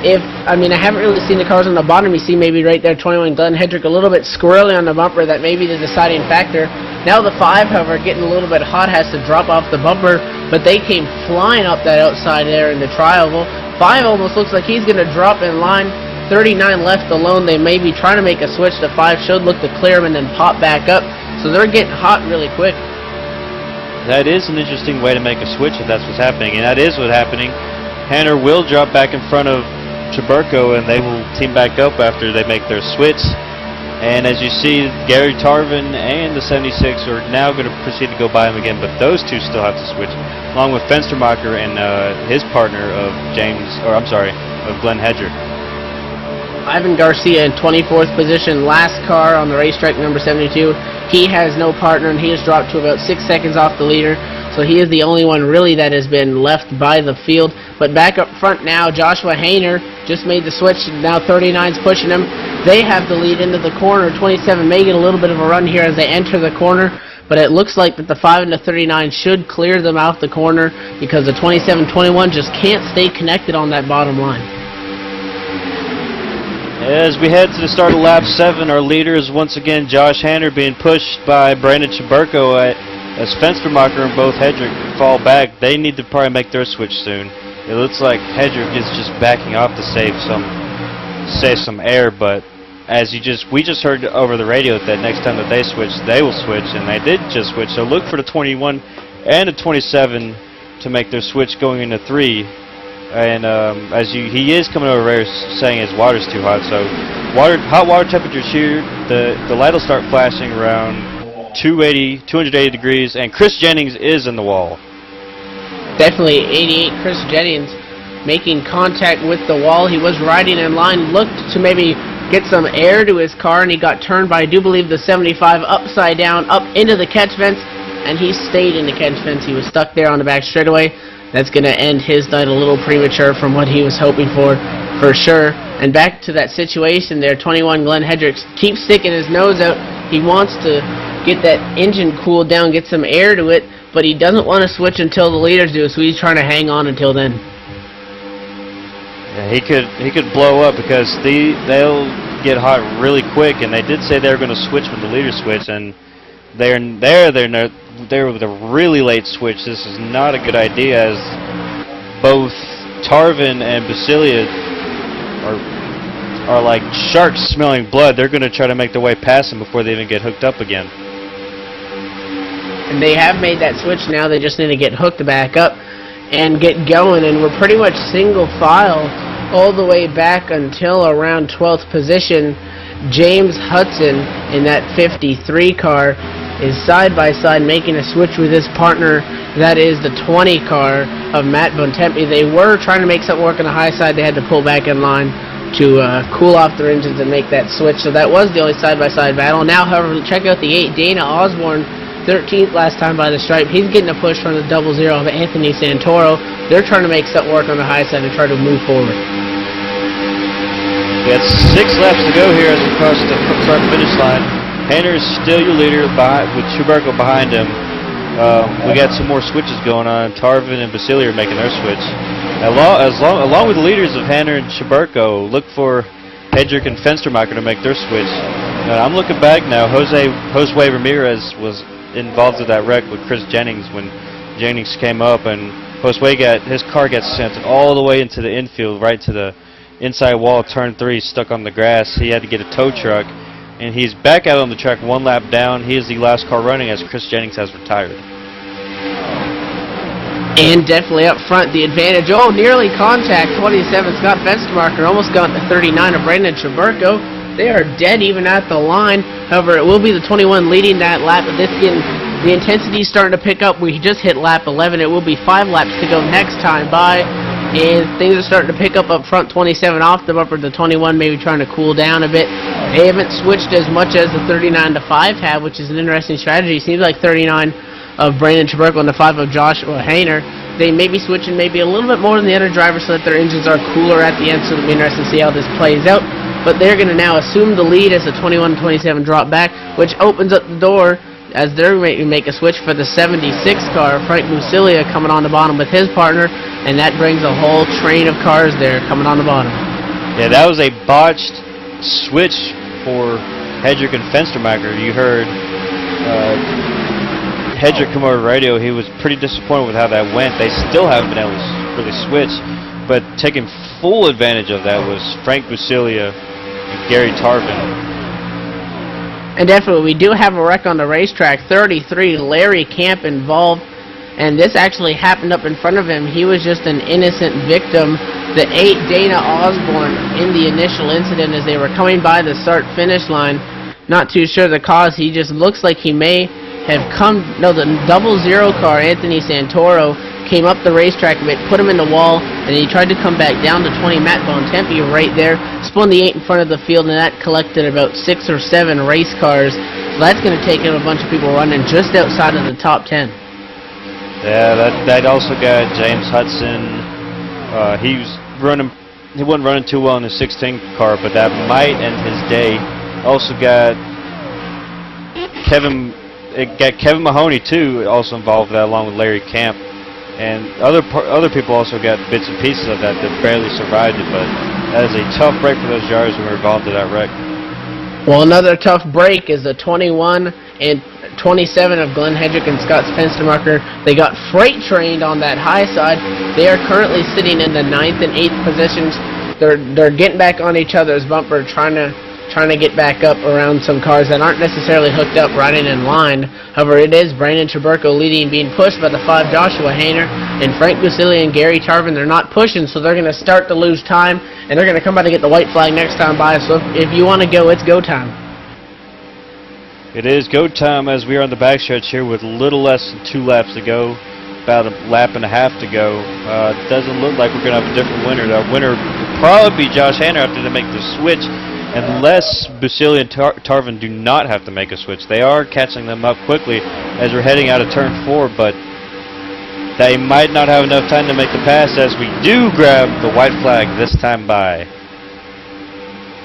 if, I haven't really seen the cars on the bottom. You see maybe right there, 21 Glen Hedrick, a little bit squirrely on the bumper. That may be the deciding factor. Now the 5, however, getting a little bit hot, has to drop off the bumper, but they came flying up that outside there in the tri-oval. 5 almost looks like he's going to drop in line. 39 left alone. They may be trying to make a switch. The 5 should look to clear him and then pop back up. So they're getting hot really quick. that is an interesting way to make a switch if that's what's happening, and that is what's happening. Hanner will drop back in front of Chubirko, and they will team back up after they make their switch. And as you see, Garey Tarvin and the 76 are now going to proceed to go by him again, but those two still have to switch, along with Fenstermach and his partner of Glen Hedrick. Ivan Garcia in 24th position, last car on the racetrack, number 72. He has no partner, and he has dropped to about 6 seconds off the leader. So he is the only one really that has been left by the field. But back up front now, Joshua Hayner just made the switch. Now 39's pushing him. They have the lead into the corner. 27 may get a little bit of a run here as they enter the corner. But it looks like that the 5 and the 39 should clear them out the corner because the 27-21 just can't stay connected on that bottom line. As we head to the start of lap 7, our leader is once again Josh Hanner being pushed by Brandon Chubirko as Fenstermach and both Hedrick fall back. They need to probably make their switch soon. It looks like Hedrick is just backing off to save some air, but as we just heard over the radio that next time that they switch, they will switch, and they did just switch. So look for the 21 and the 27 to make their switch going into 3. And he is coming over there saying his water's too hot. So hot water temperatures here. The light will start flashing around 280 degrees, and Chris Jennings is in the wall. Definitely 88. Chris Jennings making contact with the wall. He was riding in line, looked to maybe get some air to his car, and he got turned by, I do believe, the 75 upside down up into the catch fence, and he stayed in the catch fence. He was stuck there on the back straightaway. That's going to end his night a little premature from what he was hoping for sure. And back to that situation there, 21 Glen Hedrick keeps sticking his nose out. He wants to get that engine cooled down, get some air to it, but he doesn't want to switch until the leaders do, so he's trying to hang on until then. Yeah, he could blow up because they'll get hot really quick, and they did say they were going to switch when the leaders switch, and they're with a really late switch. This is not a good idea, as both Tarvin and Basilia are like sharks smelling blood. They're going to try to make their way past him before they even get hooked up again. And they have made that switch now. They just need to get hooked back up and get going. And we're pretty much single file all the way back until around 12th position. James Hudson in that 53 car is side by side making a switch with his partner. That is the 20 car of Matt Bontempi. They were trying to make something work on the high side. They had to pull back in line to cool off their engines and make that switch. So that was the only side-by-side battle. Now, however, check out the 8. Dana Osborne, 13th last time by the stripe. He's getting a push from the 00 of Anthony Santoro. They're trying to make something work on the high side and try to move forward. We got 6 laps to go here as we cross the front finish line. Hayner is still your leader with Chubirko behind him. We got some more switches going on. Tarvin and Basilia are making their switch. Along with the leaders of Hayner and Chubirko, look for Hedrick and Fenstermach to make their switch. I'm looking back now. Jose Ramirez was involved with that wreck with Chris Jennings when Jennings came up, and his car gets sent all the way into the infield, right to the inside wall, turn 3, stuck on the grass. He had to get a tow truck, and he's back out on the track 1 lap down. He is the last car running as Chris Jennings has retired. And definitely up front, the advantage. Oh, nearly contact. 27 Scott Fenstermach almost got the 39 of Brandon Chubirko. They are dead even at the line. However, it will be the 21 leading that lap. But the intensity is starting to pick up. We just hit lap 11. It will be 5 laps to go next time by. And things are starting to pick up front. 27 off the bumper. The 21 maybe trying to cool down a bit. They haven't switched as much as the 39 to 5 have, which is an interesting strategy. Seems like 39 of Brandon Chubirko and the 5 of Joshua Hayner. They may be switching maybe a little bit more than the other drivers so that their engines are cooler at the end, so it'll be interesting to see how this plays out. But they're going to now assume the lead as the 21-27 drop back, which opens up the door as they're going to make a switch for the 76 car. Frank Musilia coming on the bottom with his partner, and that brings a whole train of cars there coming on the bottom. Yeah, that was a botched switch for Hedrick and Fenstermach. You heard Hedrick come over the radio. He was pretty disappointed with how that went. They still haven't been able to really switch, but taking full advantage of that was Frank Musilia and Garey Tarvin. And definitely, we do have a wreck on the racetrack. 33, Larry Camp involved. and this actually happened up in front of him. He was just an innocent victim. The 8 Dana Osborne in the initial incident as they were coming by the start-finish line. Not too sure the cause. He just looks like he may have come... No, the 00 car, Anthony Santoro, came up the racetrack a bit, put him in the wall, and he tried to come back down to 20. Matt Bontempi right there, spun the 8 in front of the field, and that collected about 6 or 7 race cars. So that's going to take in a bunch of people running just outside of the top 10. Yeah, that also got James Hudson. He wasn't running too well in the 16 car, but that might end his day. Also got Kevin Mahoney too, also involved with that, along with Larry Camp. And other people also got bits and pieces of that barely survived it, but that is a tough break for those drivers who were involved in that wreck. Well, another tough break is the 21 and 27 of Glen Hedrick and Scott Fenstermach. They got freight trained on that high side. They are currently sitting in the 9th and 8th positions. They're getting back on each other's bumper, trying to get back up around some cars that aren't necessarily hooked up, riding in line. However, it is Brandon Chubirko leading, being pushed by the 5 Joshua Hayner, and Frank Busili and Garey Tarvin. They're not pushing, so they're going to start to lose time, and they're going to come by to get the white flag next time by. So if you want to go, it's go time. It is go time as we are on the backstretch here with little less than 2 laps to go, about a lap and a half to go. It doesn't look like we're going to have a different winner. The winner will probably be Josh Hayner after they make the switch, unless Busili and Tarvin do not have to make a switch. They are catching them up quickly as we're heading out of turn 4, but they might not have enough time to make the pass as we do grab the white flag this time by.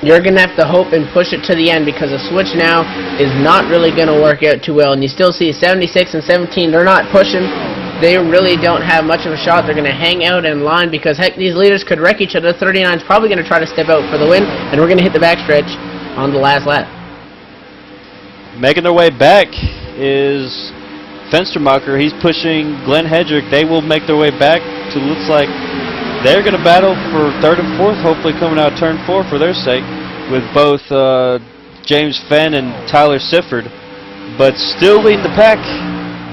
You're going to have to hope and push it to the end, because a switch now is not really going to work out too well. And you still see 76 and 17, they're not pushing. They really don't have much of a shot. They're going to hang out in line because, heck, these leaders could wreck each other. 39 is probably going to try to step out for the win, and we're going to hit the backstretch on the last lap. Making their way back is Fenstermach. He's pushing Glen Hedrick. They will make their way back to, looks like they're going to battle for 3rd and 4th, hopefully coming out of turn 4 for their sake, with both James Fenn and Tyler Sifford. But still leading the pack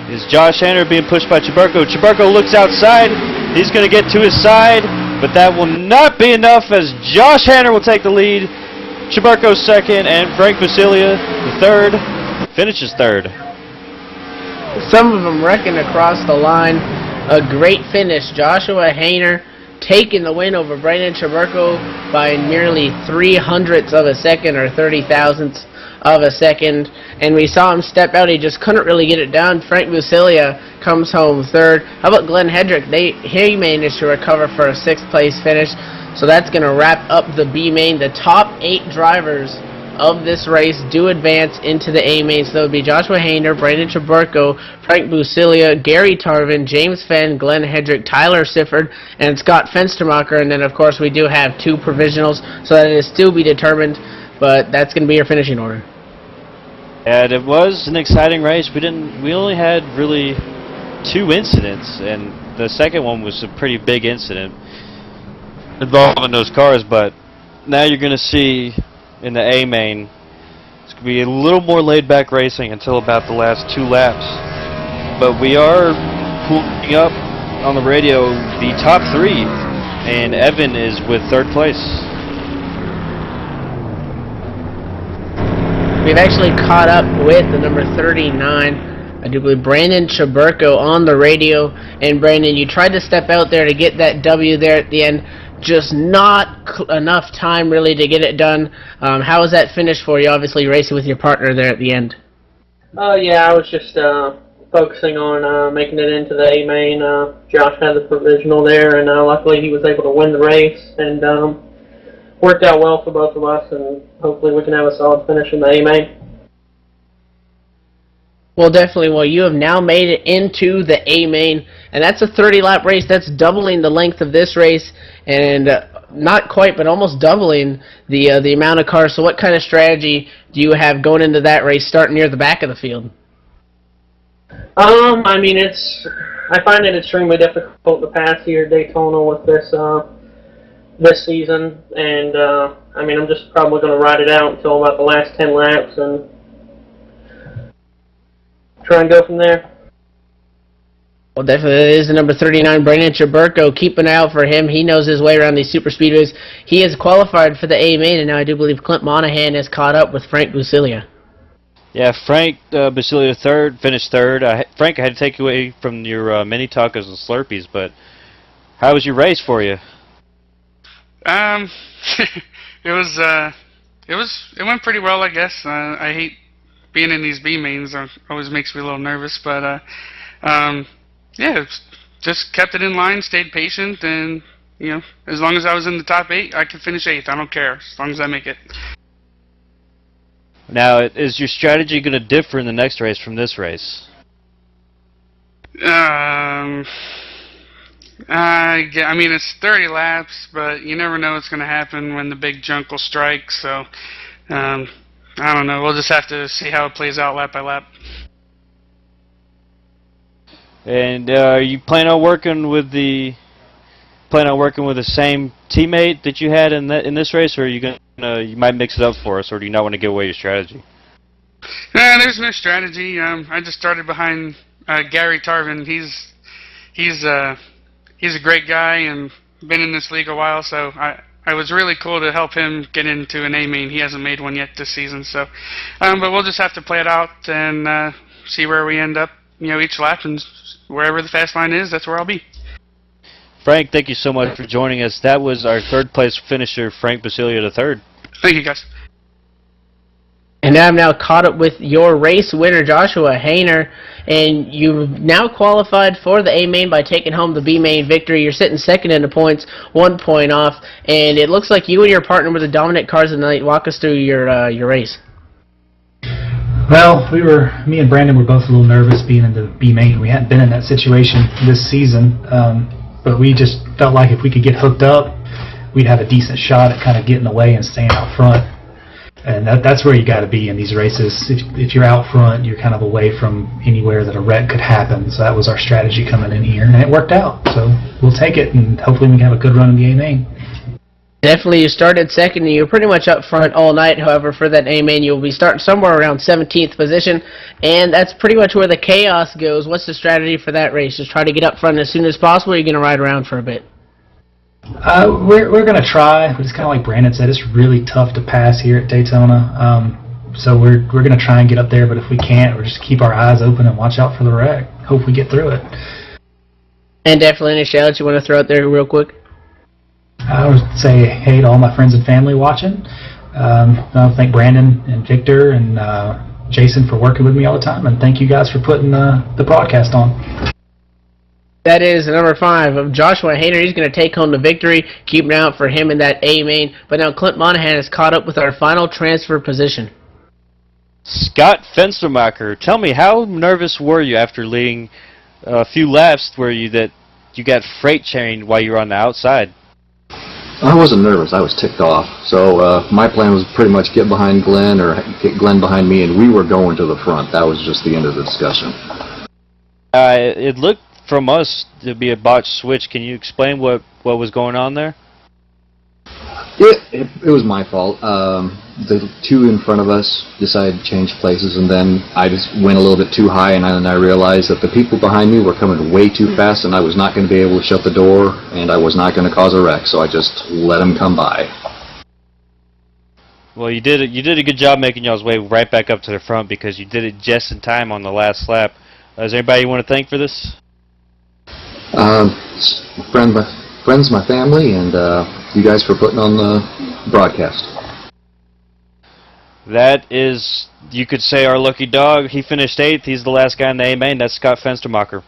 is Josh Hayner being pushed by Chubirko. Chubirko looks outside. He's going to get to his side, but that will not be enough as Josh Hayner will take the lead. Chubirko 2nd, and Frank Basilia the 3rd, finishes 3rd. Some of them wrecking across the line. A great finish. Joshua Hayner taking the win over Brandon Chubirko by nearly 0.03 of a second, or 30 thousandths of a second, and we saw him step out. He just couldn't really get it done. Frank Busilia comes home 3rd. How about Glen Hedrick? He managed to recover for a 6th place finish, so that's going to wrap up the B main. The top 8 drivers of this race do advance into the A main, so that would be Joshua Hayner, Brandon Chubirko, Frank Busilia, Garey Tarvin, James Fenn, Glen Hedrick, Tyler Sifford, and Scott Fenstermach. And then, of course, we do have 2 provisionals, so that is still be determined, but that's going to be your finishing order. And it was an exciting race. We only had really 2 incidents, and the second one was a pretty big incident involving those cars. But now you're going to see in the A main, it's going to be a little more laid-back racing until about the last 2 laps. But we are pulling up on the radio the top 3, and Evan is with 3rd place. We've actually caught up with the number 39, I do believe, Brandon Chubirko on the radio. And Brandon, you tried to step out there to get that W there at the end, just not enough time really to get it done. How was that finish for you, obviously racing with your partner there at the end? Yeah, I was just focusing on making it into the A main. Josh had the provisional there, and luckily he was able to win the race, and worked out well for both of us, and hopefully we can have a solid finish in the A main. Well, definitely. Well, you have now made it into the A main, and that's a 30-lap race. That's doubling the length of this race, and not quite, but almost doubling the amount of cars. So what kind of strategy do you have going into that race, starting near the back of the field? I mean, I find it extremely difficult to pass here at Daytona with this season, and I mean, I'm just probably going to ride it out until about the last 10 laps and try and go from there. Well, definitely it is the number 39, Brandon Chubirko. Keep an eye out for him. He knows his way around these super speedways. He is qualified for the A main, and now I do believe Clint Monahan has caught up with Frank Busilia. Yeah, Frank Busilia finished third. Frank, I had to take you away from your mini tacos and Slurpees, but how was your race for you? It went pretty well, I guess. I hate being in these B mains. It always makes me a little nervous, but yeah, just kept it in line, stayed patient, and as long as I was in the top 8, I could finish 8th. I don't care as long as I make it. Now, is your strategy going to differ in the next race from this race? I mean, it's 30 laps, but you never know what's going to happen when the big junk will strike. So, I don't know. We'll just have to see how it plays out lap by lap. And you plan on working with the same teammate that you had in this race, or are you you might mix it up for us, or do you not want to give away your strategy? There's no strategy. I just started behind Garey Tarvin. He's a great guy and been in this league a while, so I was really cool to help him get into an A main. He hasn't made one yet this season, so but we'll just have to play it out and see where we end up. Each lap, and wherever the fast line is, that's where I'll be. Frank, thank you so much for joining us. That was our third place finisher, Frank Busilia III. Thank you, guys. And I'm now caught up with your race winner, Joshua Hayner, and you've now qualified for the A main by taking home the B main victory. You're sitting second in the points, 1 point off, and it looks like you and your partner were the dominant cars of the night. Walk us through your race. Well, me and Brandon were both a little nervous being in the B main. We hadn't been in that situation this season, but we just felt like if we could get hooked up, we'd have a decent shot at kind of getting away and staying out front. And that's where you got to be in these races. If you're out front, you're kind of away from anywhere that a wreck could happen. So that was our strategy coming in here, and it worked out. So we'll take it, and hopefully we can have a good run in the A main. Definitely, you started second, and you're pretty much up front all night. However, for that A main, you'll be starting somewhere around 17th position, and that's pretty much where the chaos goes. What's the strategy for that race? Just try to get up front as soon as possible, or are you going to ride around for a bit? We're going to try, but it's kind of like Brandon said, it's really tough to pass here at Daytona. So we're going to try and get up there, but if we can't, we'll just keep our eyes open and watch out for the wreck. Hope we get through it. And definitely any shout-outs you want to throw out there real quick? I would say hey to all my friends and family watching. I thank Brandon and Victor and Jason for working with me all the time, and thank you guys for putting the broadcast on. That is number 5 of Joshua Hayner. He's going to take home the victory. Keep an eye out for him in that A main. But now Clint Monahan has caught up with our final transfer position. Scott Fenstermach, tell me, how nervous were you after leading a few laps where you got freight chained while you were on the outside? I wasn't nervous. I was ticked off. So my plan was pretty much get behind Glenn or get Glenn behind me, and we were going to the front. That was just the end of the discussion. It looked from us to be a botched switch. Can you explain what was going on there? It was my fault. The two in front of us decided to change places, and then I just went a little bit too high, and then I realized that the people behind me were coming way too fast, and I was not going to be able to shut the door, and I was not going to cause a wreck, so I just let them come by. Well, you did a good job making y'all's way right back up to the front, because you did it just in time on the last lap. Is there anybody you want to thank for this? Friends, my family, and you guys for putting on the broadcast. That is, you could say, our lucky dog. He finished 8th. He's the last guy in the A main. That's Scott Fenstermach.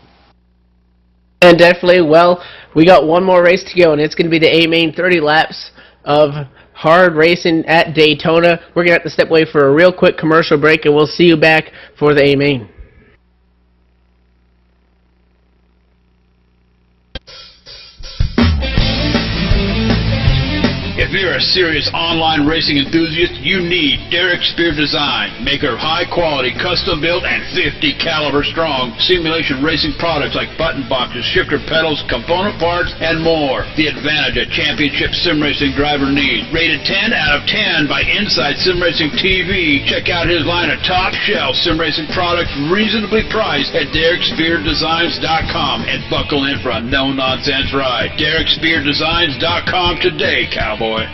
And definitely, well, we got one more race to go, and it's going to be the A main, 30 laps of hard racing at Daytona. We're going to have to step away for a real quick commercial break, and we'll see you back for the A main. If you're a serious online racing enthusiast, you need Derek Spear Design, maker of high-quality, custom-built, and 50 caliber strong simulation racing products like button boxes, shifter pedals, component parts, and more. The advantage a championship sim racing driver needs. Rated 10 out of 10 by Inside Sim Racing TV. Check out his line of top-shelf sim racing products, reasonably priced, at DerekSpearDesigns.com, and buckle in for a no-nonsense ride. DerekSpearDesigns.com today, cowboy.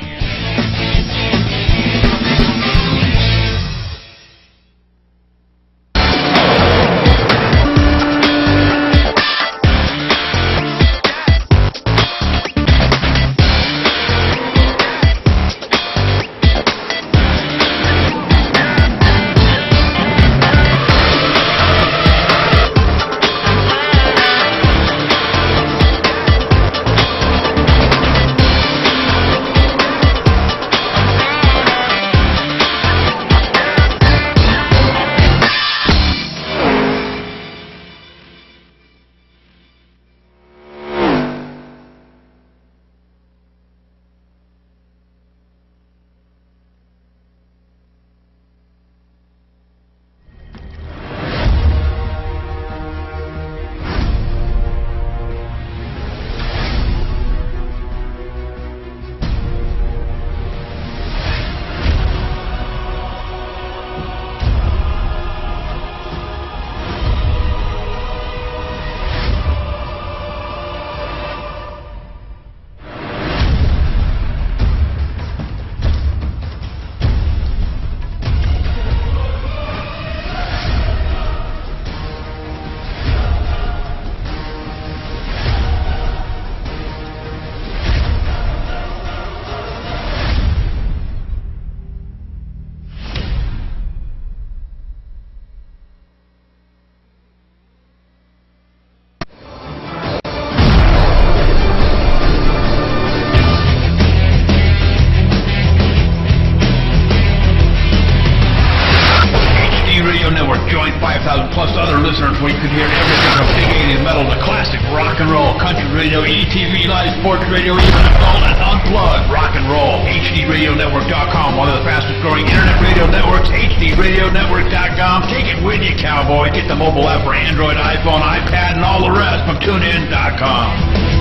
Where you could hear everything from big 80s metal to classic rock and roll, country radio, ETV, live sports radio, even adult and unplugged rock and roll. HDRadioNetwork.com, one of the fastest growing internet radio networks. HDRadioNetwork.com. Take it with you, cowboy. Get the mobile app for Android, iPhone, iPad, and all the rest from TuneIn.com.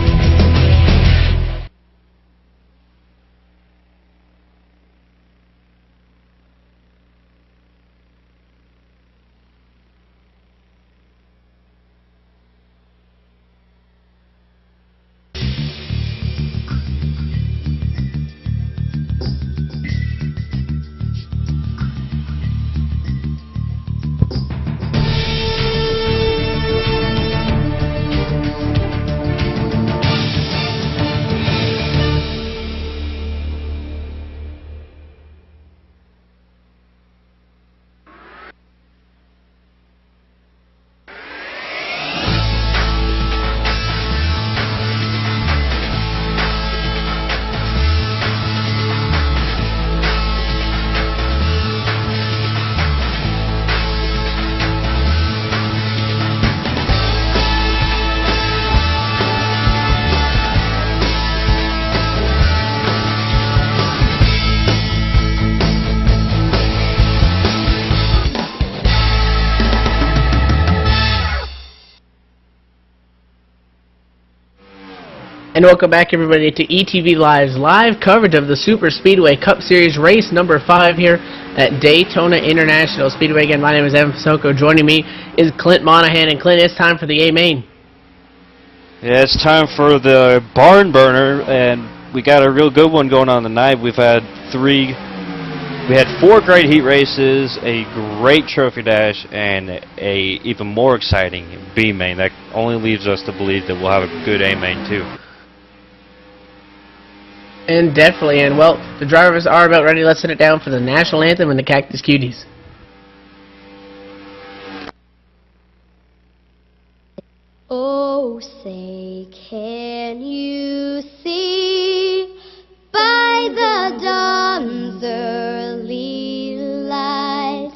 And welcome back, everybody, to ETV Live's live coverage of the Super Speedway Cup Series race number 5 here at Daytona International Speedway. Again, my name is Evan Fasoko. Joining me is Clint Monahan. And Clint, it's time for the A-Main. Yeah, it's time for the barn burner, and we got a real good one going on tonight. We had 4 great heat races, a great trophy dash, and a even more exciting B-Main. That only leaves us to believe that we'll have a good A-Main too. And definitely, and well, the drivers are about ready. Let's set it down for the national anthem and the Cactus Cuties. Oh, say, can you see by the dawn's early light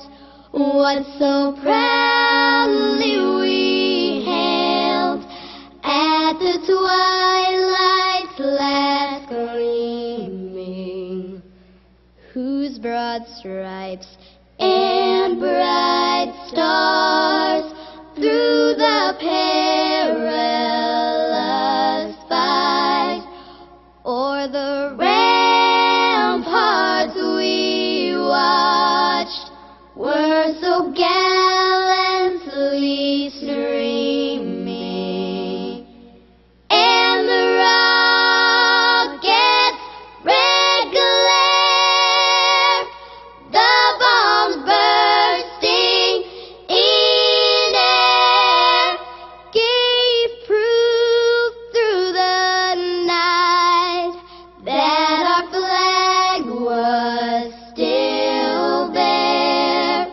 what so proudly we hailed at the twilight's last gleaming? broad stripes and bright stars through the perilous fight, o'er the ramparts we watched were so gallantly streaming, and the rockets' red glare, the bombs bursting in air, gave proof through the night that our flag was still there.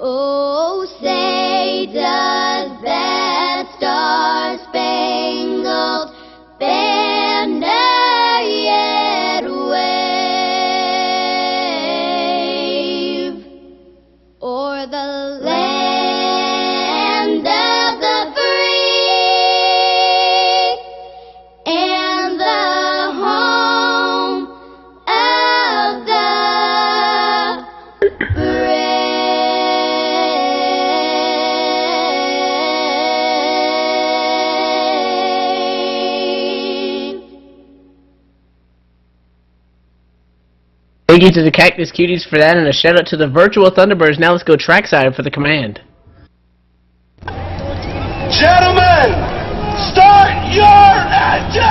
Oh, say does that star-spangled banner yet wave o'er the land of the free and the home of the Thank you to the Cactus Cuties for that, and a shout out to the virtual Thunderbirds. Now let's go trackside for the command. Gentlemen, start your engines!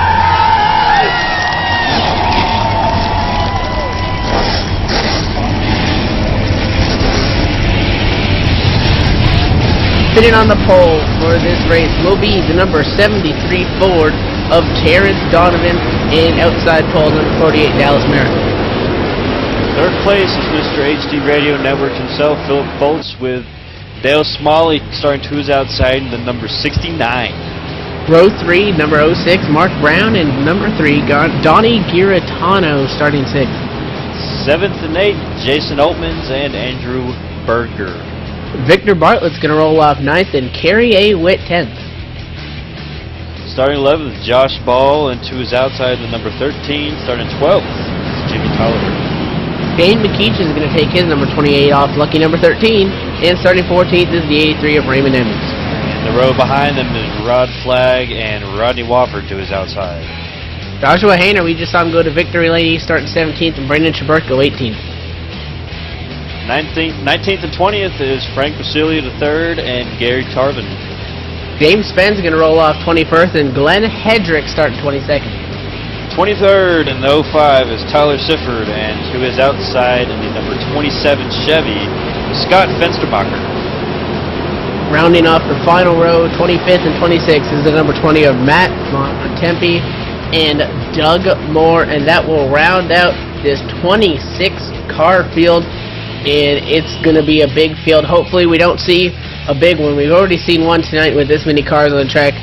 Sitting on the pole for this race will be the number 73 Ford of Terence Donovan, and outside pole number 48 Dallas Miracle. Third place is Mr. HD Radio Network himself, Philip Foltz, with Dale Smalley starting to his outside in the number 69. Row 3, number 06, Mark Brown, and number 3, Donnie Giratano starting 6th. 7th and 8th, Jason Altmans and Andrew Berger. Victor Bartlett's going to roll off 9th, and Carrie A. Witt 10th. Starting 11th, Josh Ball, and to his outside the number 13. Starting 12th, Jimmy Tolliver. Dane McKeach is going to take his number 28 off lucky number 13, and starting 14th is the 83 of Raymond Emmons. And the row behind them is Rod Flagg and Rodney Wofford to his outside. Joshua Hayner, we just saw him go to Victory Lane East starting 17th, and Brandon Chubirko 18th. 19th and 20th is Frank Basilia III and Garey Tarvin. James Spence is going to roll off 21st, and Glen Hedrick starting 22nd. 23rd and 05 is Tyler Sifford, and to his outside in the number 27 Chevy, Scott Fenstermach. Rounding off the final row, 25th and 26th is the number 20 of Matt Montempi and Doug Moore, and that will round out this 26-car field, and it's going to be a big field. Hopefully we don't see a big one. We've already seen one tonight with this many cars on the track.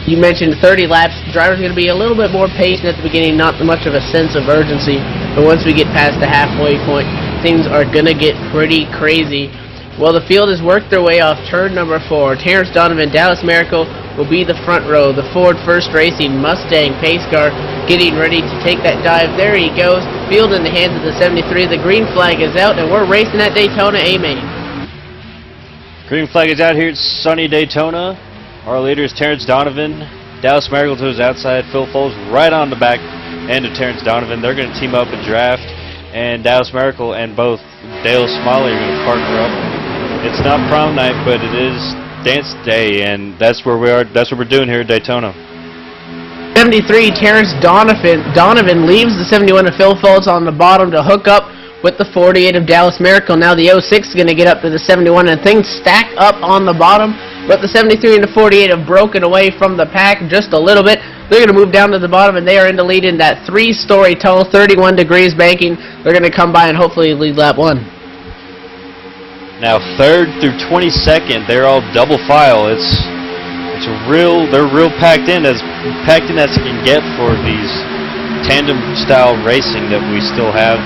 You mentioned 30 laps. The driver's going to be a little bit more patient at the beginning, not much of a sense of urgency. But once we get past the halfway point, things are going to get pretty crazy. Well, the field has worked their way off turn number 4. Terence Donovan, Dallas Miracle will be the front row. The Ford First Racing Mustang pace car getting ready to take that dive. There he goes. Field in the hands of the 73. The green flag is out, and we're racing at Daytona. Amen. Green flag is out here at sunny Daytona. Our leader is Terence Donovan. Dallas Miracle to his outside. Phil Foles right on the back end of Terence Donovan. They're going to team up and draft. And Dallas Miracle and both Dale Smalley are going to partner up. It's not prom night, but it is dance day, and that's where we are. That's what we're doing here at Daytona. 73, Terence Donovan leaves the 71 of Phil Foles on the bottom to hook up with the 48 of Dallas Miracle. Now the 06 is going to get up to the 71, and things stack up on the bottom. But the 73 and the 48 have broken away from the pack just a little bit. They're going to move down to the bottom, and they are in the lead in that 3-story tall, 31 degrees banking. They're going to come by and hopefully lead lap 1. Now 3rd through 22nd, they're all double file. They're real packed in as you can get for these tandem style racing that we still have.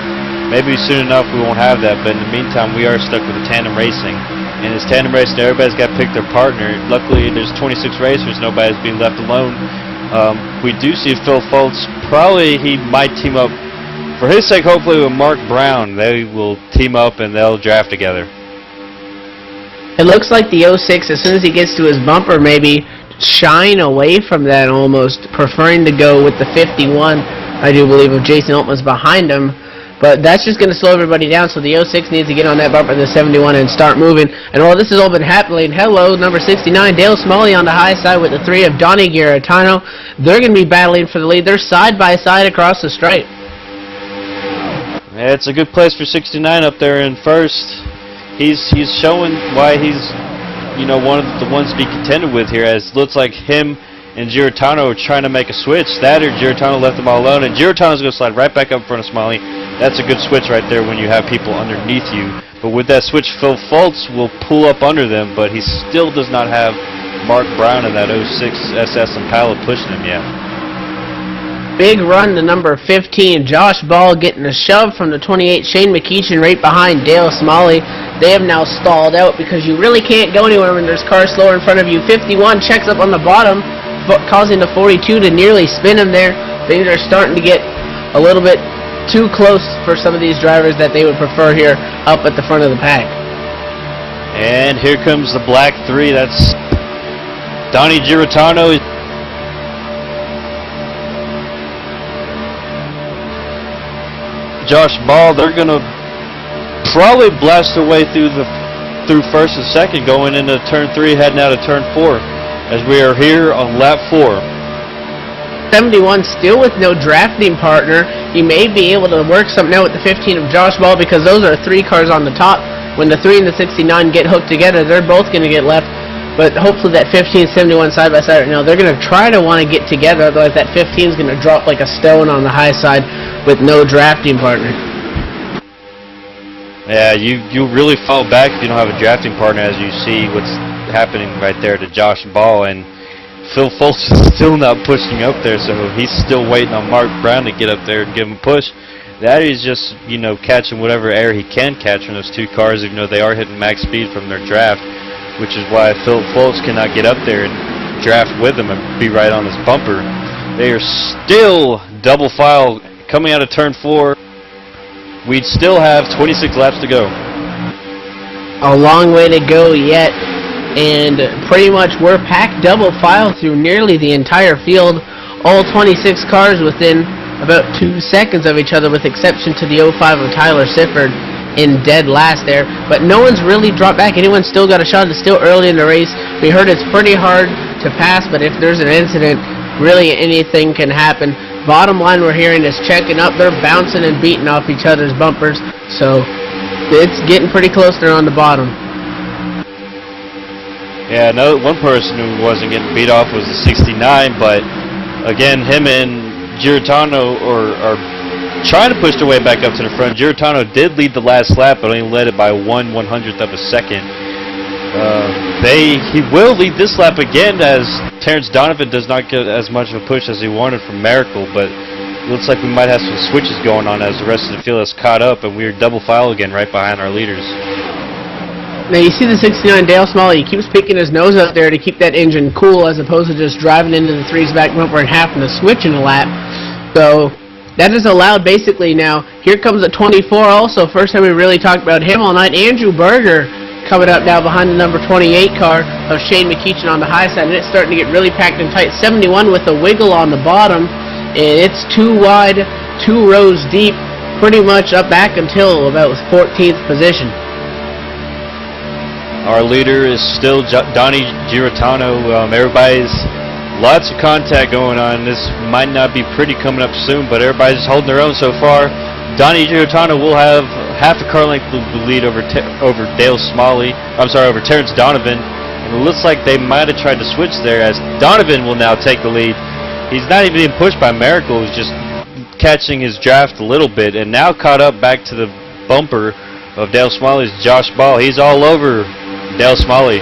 Maybe soon enough we won't have that, but in the meantime we are stuck with the tandem racing. And it's tandem racing, everybody's got to pick their partner. Luckily there's 26 racers, nobody's being left alone. We do see Phil Foltz, probably he might team up for his sake, hopefully with Mark Brown, they will team up and they'll draft together. It looks like the 06, as soon as he gets to his bumper, maybe shying away from that almost, preferring to go with the 51, I do believe, of Jason Altman's behind him. But that's just going to slow everybody down, so the 06 needs to get on that bumper in the 71 and start moving. And while this has all been happening, hello, number 69, Dale Smalley on the high side with the 3 of Donnie Garetano. They're going to be battling for the lead. They're side by side across the stripe. Yeah, it's a good place for 69 up there in first. He's showing why he's, you know, one of the ones to be contended with here, as it looks like him and Garetano are trying to make a switch. That or Garetano left them all alone, and Garetano's going to slide right back up in front of Smalley. That's a good switch right there when you have people underneath you. But with that switch, Phil Fultz will pull up under them, but he still does not have Mark Brown in that 06 SS Impala pushing him yet. Big run to number 15, Josh Ball getting a shove from the 28, Shane McEachin right behind Dale Smalley. They have now stalled out because you really can't go anywhere when there's cars slower in front of you. 51 checks up on the bottom, causing the 42 to nearly spin him there. Things are starting to get a little bit too close for some of these drivers that they would prefer here up at the front of the pack. And here comes the black 3. That's Donnie Garetano. Josh Ball, they're going to probably blast their way through first and second going into turn 3, heading out of turn 4, as we are here on lap 4. 71 still with no drafting partner. He may be able to work something out with the 15 of Josh Ball, because those are 3 cars on the top. When the 3 and the 69 get hooked together, they're both going to get left. But hopefully that 15 and 71 side by side right now, they're going to try to want to get together, otherwise that 15 is going to drop like a stone on the high side with no drafting partner. Yeah, you really fall back if you don't have a drafting partner, as you see what's happening right there to Josh Ball. And Phil Fultz is still not pushing up there, so he's still waiting on Mark Brown to get up there and give him a push. That is just, you know, catching whatever air he can catch from those 2 cars, even though they are hitting max speed from their draft, which is why Phil Fultz cannot get up there and draft with him and be right on his bumper. They are still double file coming out of turn 4. We'd still have 26 laps to go. A long way to go yet, and pretty much we're packed double file through nearly the entire field. All 26 cars within about 2 seconds of each other, with exception to the 05 of Tyler Sifford in dead last there. But no one's really dropped back. Anyone's still got a shot. It's still early in the race. We heard it's pretty hard to pass, but if there's an incident, really anything can happen. Bottom line we're hearing is checking up. They're bouncing and beating off each other's bumpers, so it's getting pretty close there on the bottom. Yeah, one person who wasn't getting beat off was the 69, but again, him and Garetano are trying to push their way back up to the front. Garetano did lead the last lap, but only led it by 1/100th of a second. He will lead this lap again, as Terence Donovan does not get as much of a push as he wanted from Miracle, but it looks like we might have some switches going on as the rest of the field has caught up, and we're double file again right behind our leaders. Now you see the 69 Dale Smalley, he keeps picking his nose out there to keep that engine cool, as opposed to just driving into the 3's back bumper and having to switch in a lap. So that is allowed basically now. Here comes the 24 also, first time we really talked about him all night. Andrew Berger coming up now behind the number 28 car of Shane McEachin on the high side, and it's starting to get really packed and tight. 71 with a wiggle on the bottom, and it's 2 wide, 2 rows deep, pretty much up back until about 14th position. Our leader is still Donnie Garetano. Everybody's lots of contact going on. This might not be pretty coming up soon, but everybody's holding their own so far. Donnie Garetano will have half a car length lead over Dale Smalley. Over Terence Donovan. And it looks like they might have tried to switch there, as Donovan will now take the lead. He's not even being pushed by Miracle. He's just catching his draft a little bit, and now caught up back to the bumper of Dale Smalley's Josh Ball. He's all over Dale Smalley.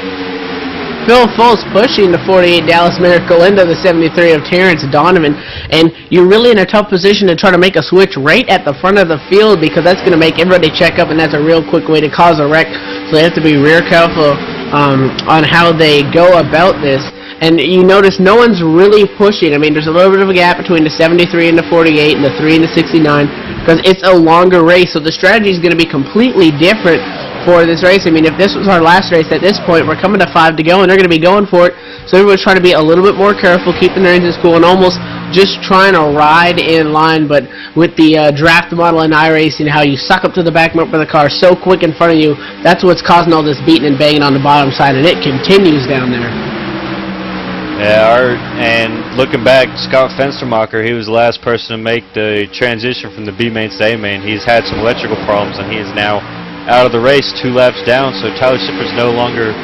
Phil Fultz pushing the 48 Dallas Miracle into the 73 of Terence Donovan, and you're really in a tough position to try to make a switch right at the front of the field, because that's going to make everybody check up, and that's a real quick way to cause a wreck. So they have to be real careful on how they go about this. And you notice no one's really pushing. I mean, there's a little bit of a gap between the 73 and the 48 and the 3 and the 69 because it's a longer race. So the strategy is going to be completely different for this race. I mean, if this was our last race at this point, we're coming to 5 to go, and they're going to be going for it. So everyone's trying to be a little bit more careful, keeping their engines cool, and almost just trying to ride in line. But with the draft model in iRacing, how you suck up to the back bumper of the car so quick in front of you, that's what's causing all this beating and banging on the bottom side, and it continues down there. Yeah, and looking back, Scott Fenstermach, he was the last person to make the transition from the B main to the A main. He's had some electrical problems, and he is now out of the race 2 laps down. So Tyler Schiffer's no longer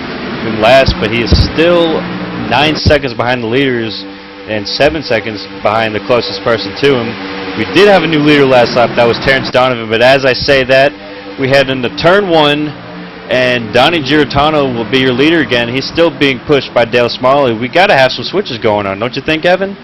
in last, but he is still 9 seconds behind the leaders and 7 seconds behind the closest person to him. We did have a new leader last lap. That was Terence Donovan. But as I say that, we head into turn 1. And Donnie Giratano will be your leader again. He's still being pushed by Dale Smalley. We got to have some switches going on, don't you think, Evan?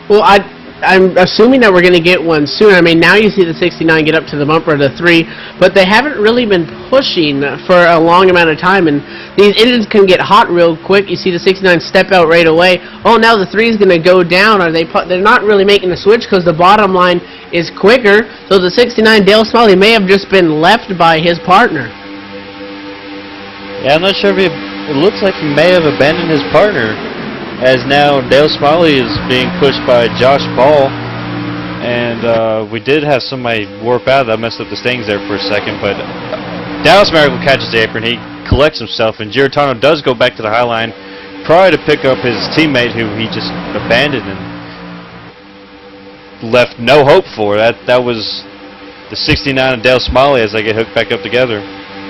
Well, I'm assuming that we're going to get one soon. I mean, now you see the 69 get up to the bumper of the 3, but they haven't really been pushing for a long amount of time, and these engines can get hot real quick. You see the 69 step out right away. Oh, now the 3 is going to go down. They're not really making the switch because the bottom line is quicker, so the 69 Dale Smalley may have just been left by his partner. Yeah, I'm not sure if it looks like he may have abandoned his partner, as now Dale Smalley is being pushed by Josh Ball, and we did have somebody warp out. That messed up the stings there for a second, but Dallas Miracle catches the apron. He collects himself, and Giratano does go back to the high line, probably to pick up his teammate who he just abandoned and left no hope for. That was the 69 of Dale Smalley as they get hooked back up together.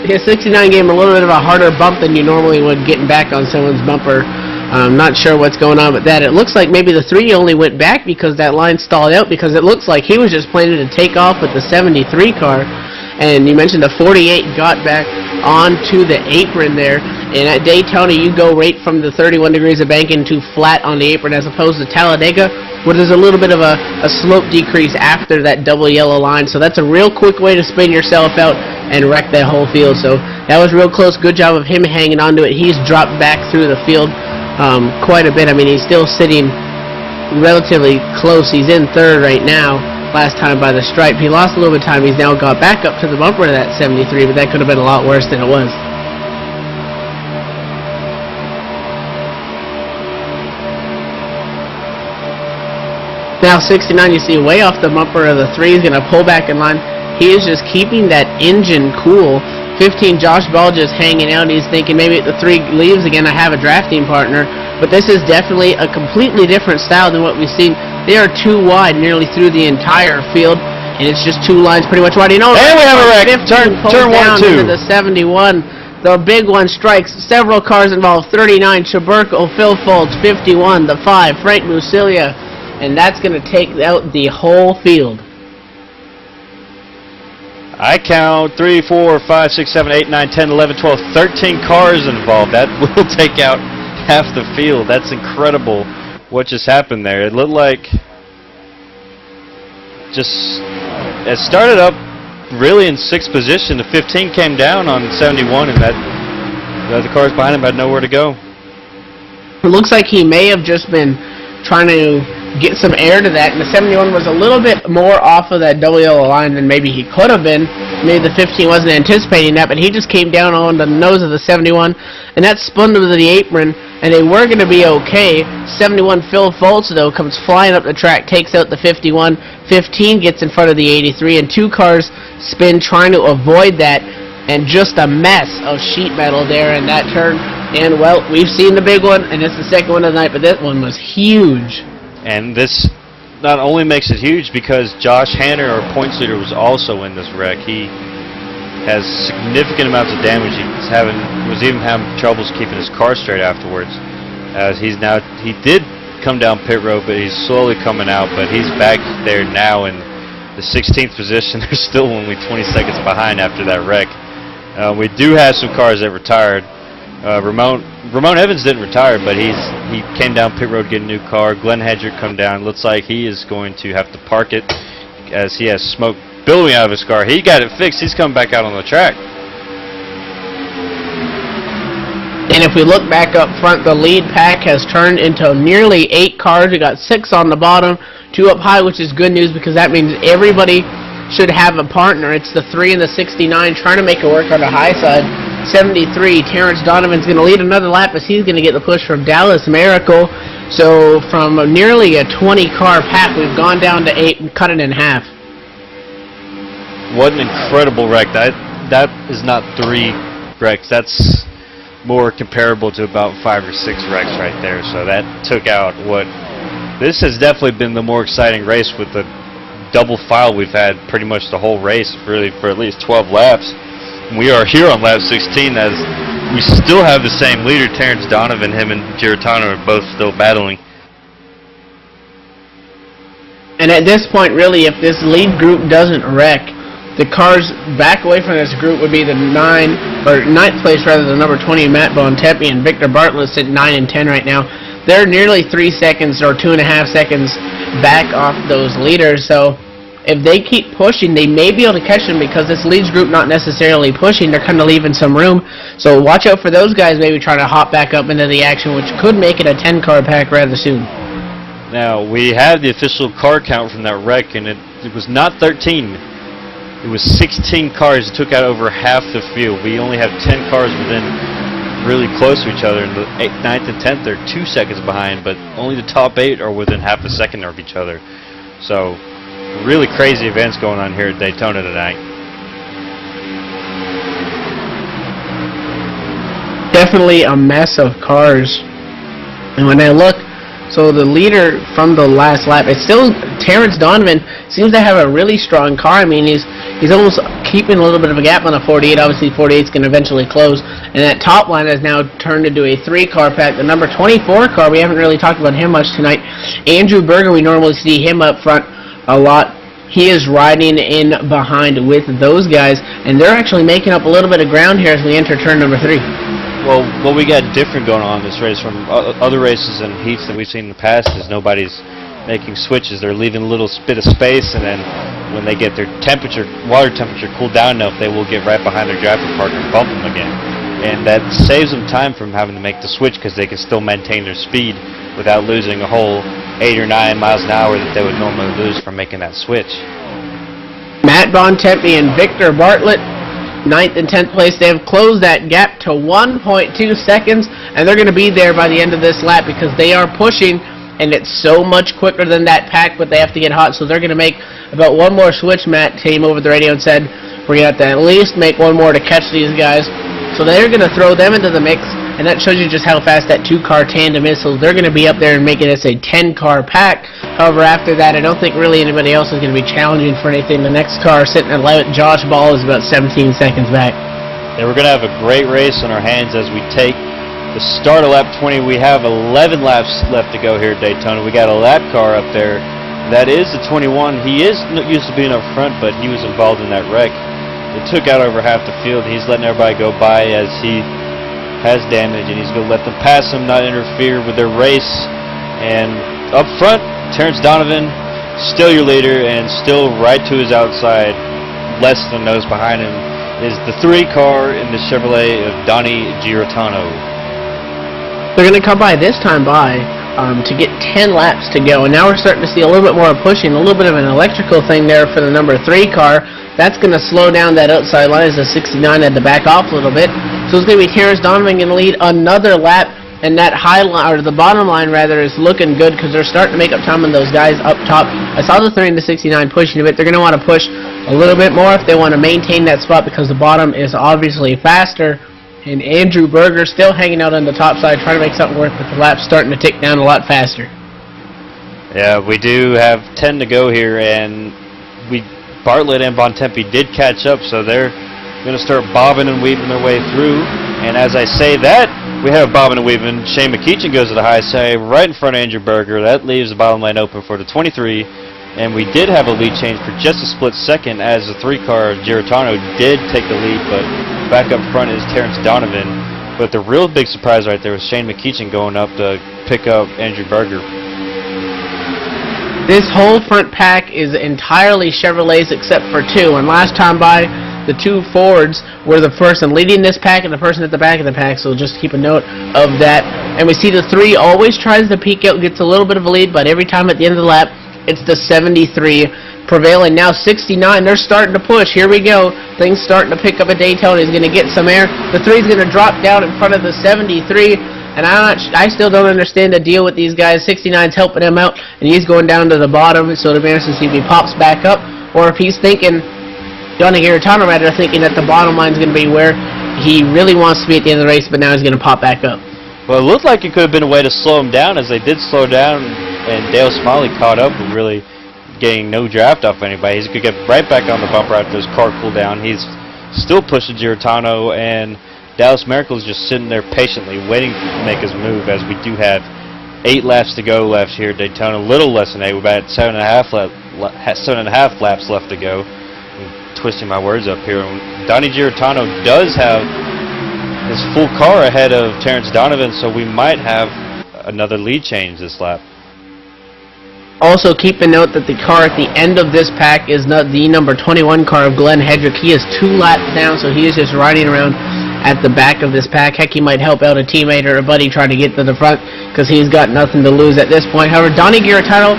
Yeah, 69 gave him a little bit of a harder bump than you normally would getting back on someone's bumper. I'm not sure what's going on with that. It looks like maybe the 3 only went back because that line stalled out, because it looks like he was just planning to take off with the 73 car. And you mentioned the 48 got back onto the apron there. And at Daytona, you go right from the 31 degrees of banking to flat on the apron, as opposed to Talladega, where there's a little bit of a slope decrease after that double yellow line. So that's a real quick way to spin yourself out and wreck that whole field. So that was real close. Good job of him hanging onto it. He's dropped back through the field quite a bit. I mean, he's still sitting relatively close. He's in 3rd right now. Last time by the stripe. He lost a little bit of time. He's now got back up to the bumper of that 73, but that could have been a lot worse than it was. Now 69, you see way off the bumper of the 3, is going to pull back in line. He is just keeping that engine cool. 15, Josh Ball just hanging out. He's thinking maybe if the 3 leaves again, I have a drafting partner. But this is definitely a completely different style than what we've seen. They are too wide nearly through the entire field, and it's just 2 lines pretty much wide. You know, and we have a wreck. Turn 1 2. Into the 71. The big one strikes. Several cars involved. 39, Chubirko, Phil Foltz. 51, the 5, Frank Musilia. And that's going to take out the whole field. I count 3, 4, 5, 6, 7, 8, 9, 10, 11, 12, 13 cars involved. That will take out half the field. That's incredible what just happened there. It looked like it started up really in 6th position. The 15 came down on 71, and the cars behind him had nowhere to go. It looks like he may have just been trying to get some air to that, and the 71 was a little bit more off of that double yellow line than maybe he could have been. Maybe the 15 wasn't anticipating that, but he just came down on the nose of the 71, and that spun to the apron, and they were going to be okay. 71 Phil Foltz, though, comes flying up the track, takes out the 51. 15 gets in front of the 83, and 2 cars spin trying to avoid that, and just a mess of sheet metal there in that turn. And, well, we've seen the big one, and it's the second one of the night, but this one was huge. And this not only makes it huge because Josh Hanner, our points leader, was also in this wreck. He has significant amounts of damage. Was even having troubles keeping his car straight afterwards. As he did come down pit road, but he's slowly coming out. But he's back there now in the 16th position. They're still only 20 seconds behind after that wreck. We do have some cars that retired. Ramon Evans didn't retire, but he came down pit road to get a new car. Glen Hedrick come down. Looks like he is going to have to park it as he has smoke billowing out of his car. He got it fixed. He's coming back out on the track. And if we look back up front, the lead pack has turned into nearly 8 cars. We got 6 on the bottom, 2 up high, which is good news because that means everybody should have a partner. It's the 3 and the 69 trying to make it work on the high side. 73, Terence Donovan's going to lead another lap as he's going to get the push from Dallas Miracle. So from nearly a 20-car pack, we've gone down to 8 and cut it in half. What an incredible wreck. That is not 3 wrecks. That's more comparable to about 5 or 6 wrecks right there. So that took out what... This has definitely been the more exciting race with the double file we've had pretty much the whole race, really, for at least 12 laps. We are here on lap 16 as we still have the same leader, Terence Donovan. Him and Giratano are both still battling. And at this point, really, if this lead group doesn't wreck, the cars back away from this group would be the 9th place, rather, the number 20, Matt Bontempi, and Victor Bartlett at 9 and 10 right now. They're nearly 3 seconds or 2.5 seconds back off those leaders. So if they keep pushing, they may be able to catch them because this leads group not necessarily pushing. They're kind of leaving some room. So watch out for those guys maybe trying to hop back up into the action, which could make it a 10-car pack rather soon. Now, we have the official car count from that wreck, and it was not 13. It was 16 cars that took out over half the field. We only have 10 cars within really close to each other. In the 8th, 9th, and 10th, they're 2 seconds behind, but only the top 8 are within half a second of each other. So, really crazy events going on here at Daytona tonight. Definitely a mess of cars. And when I look, so the leader from the last lap, it's still Terence Donovan. Seems to have a really strong car. I mean, he's almost keeping a little bit of a gap on the 48. Obviously, 48 is going to eventually close. And that top line has now turned into a 3-car pack. The number 24 car, we haven't really talked about him much tonight. Andrew Berger, we normally see him up front a lot. He is riding in behind with those guys, and they're actually making up a little bit of ground here as we enter turn number 3. Well, what we got different going on in this race from other races and heats that we've seen in the past is nobody's making switches. They're leaving a little bit of space, and then when they get their water temperature cooled down enough, they will get right behind their driving partner and bump them again. And that saves them time from having to make the switch because they can still maintain their speed without losing a whole 8 or 9 miles an hour that they would normally lose from making that switch. Matt Bontempi and Victor Bartlett, 9th and 10th place. They have closed that gap to 1.2 seconds, and they're going to be there by the end of this lap because they are pushing, and it's so much quicker than that pack, but they have to get hot, so they're going to make about one more switch. Matt came over the radio and said, we're going to have to at least make one more to catch these guys. So they're going to throw them into the mix, and that shows you just how fast that 2-car tandem is. So they're going to be up there and making this a 10-car pack. However, after that, I don't think really anybody else is going to be challenging for anything. The next car sitting at 11, Josh Ball, is about 17 seconds back. Yeah, we're going to have a great race on our hands as we take the start of lap 20. We have 11 laps left to go here at Daytona. We got a lap car up there. That is the 21. He is used to being up front, but he was involved in that wreck. It took out over half the field. He's letting everybody go by as he has damage, and he's going to let them pass him, not interfere with their race. And up front, Terence Donovan, still your leader, and still right to his outside, less than a nose behind him, is the 3-car in the Chevrolet of Donnie Giratano. They're going to come by this time to get 10 laps to go, and now we're starting to see a little bit more pushing, a little bit of an electrical thing there for the number 3 car. That's going to slow down that outside line as the 69 had to back off a little bit. So it's going to be Terence Donovan going to lead another lap, and that high line, or the bottom line rather, is looking good because they're starting to make up time on those guys up top. I saw the 3 and the 69 pushing a bit. They're going to want to push a little bit more if they want to maintain that spot because the bottom is obviously faster. And Andrew Berger still hanging out on the top side, trying to make something work, with the laps starting to tick down a lot faster. Yeah, we do have 10 to go here, and Bartlett and Bontempi did catch up, so they're going to start bobbing and weaving their way through. And as I say that, we have bobbing and weaving. Shane McKeechin goes to the high side right in front of Andrew Berger. That leaves the bottom lane open for the 23. And we did have a lead change for just a split second as the 3-car Giratano did take the lead, but back up front is Terence Donovan. But the real big surprise right there was Shane McKeechin going up to pick up Andrew Berger. This whole front pack is entirely Chevrolets except for 2. And last time by, the two Fords were the person leading this pack and the person at the back of the pack, so just keep a note of that. And we see the 3 always tries to peek out, gets a little bit of a lead, but every time at the end of the lap, it's the 73 prevailing. Now 69, they're starting to push. Here we go. Things starting to pick up at Daytona. He's going to get some air. The 3 is going to drop down in front of the 73. And I still don't understand the deal with these guys. 69's helping him out, and he's going down to the bottom. So the man to see if he pops back up, or if he's thinking, Garey Tarvin rather, thinking that the bottom line is going to be where he really wants to be at the end of the race, but now he's going to pop back up. Well, it looked like it could have been a way to slow him down, as they did slow down, and Dale Smalley caught up and really getting no draft off anybody. He could get right back on the bumper after his car cooled down. He's still pushing Giratano, and Dallas Miracle is just sitting there patiently waiting to make his move, as we do have 8 laps to go left here at Daytona. A little less than 8. We're about 7.5 laps left to go. I'm twisting my words up here. Donnie Giratano does have his full car ahead of Terence Donovan, so we might have another lead change this lap. Also, keep a note that the car at the end of this pack is not the number 21 car of Glen Hedrick. He is 2 laps down, so he is just riding around at the back of this pack. Heck, he might help out a teammate or a buddy trying to get to the front, because he's got nothing to lose at this point. However, Donnie Giratano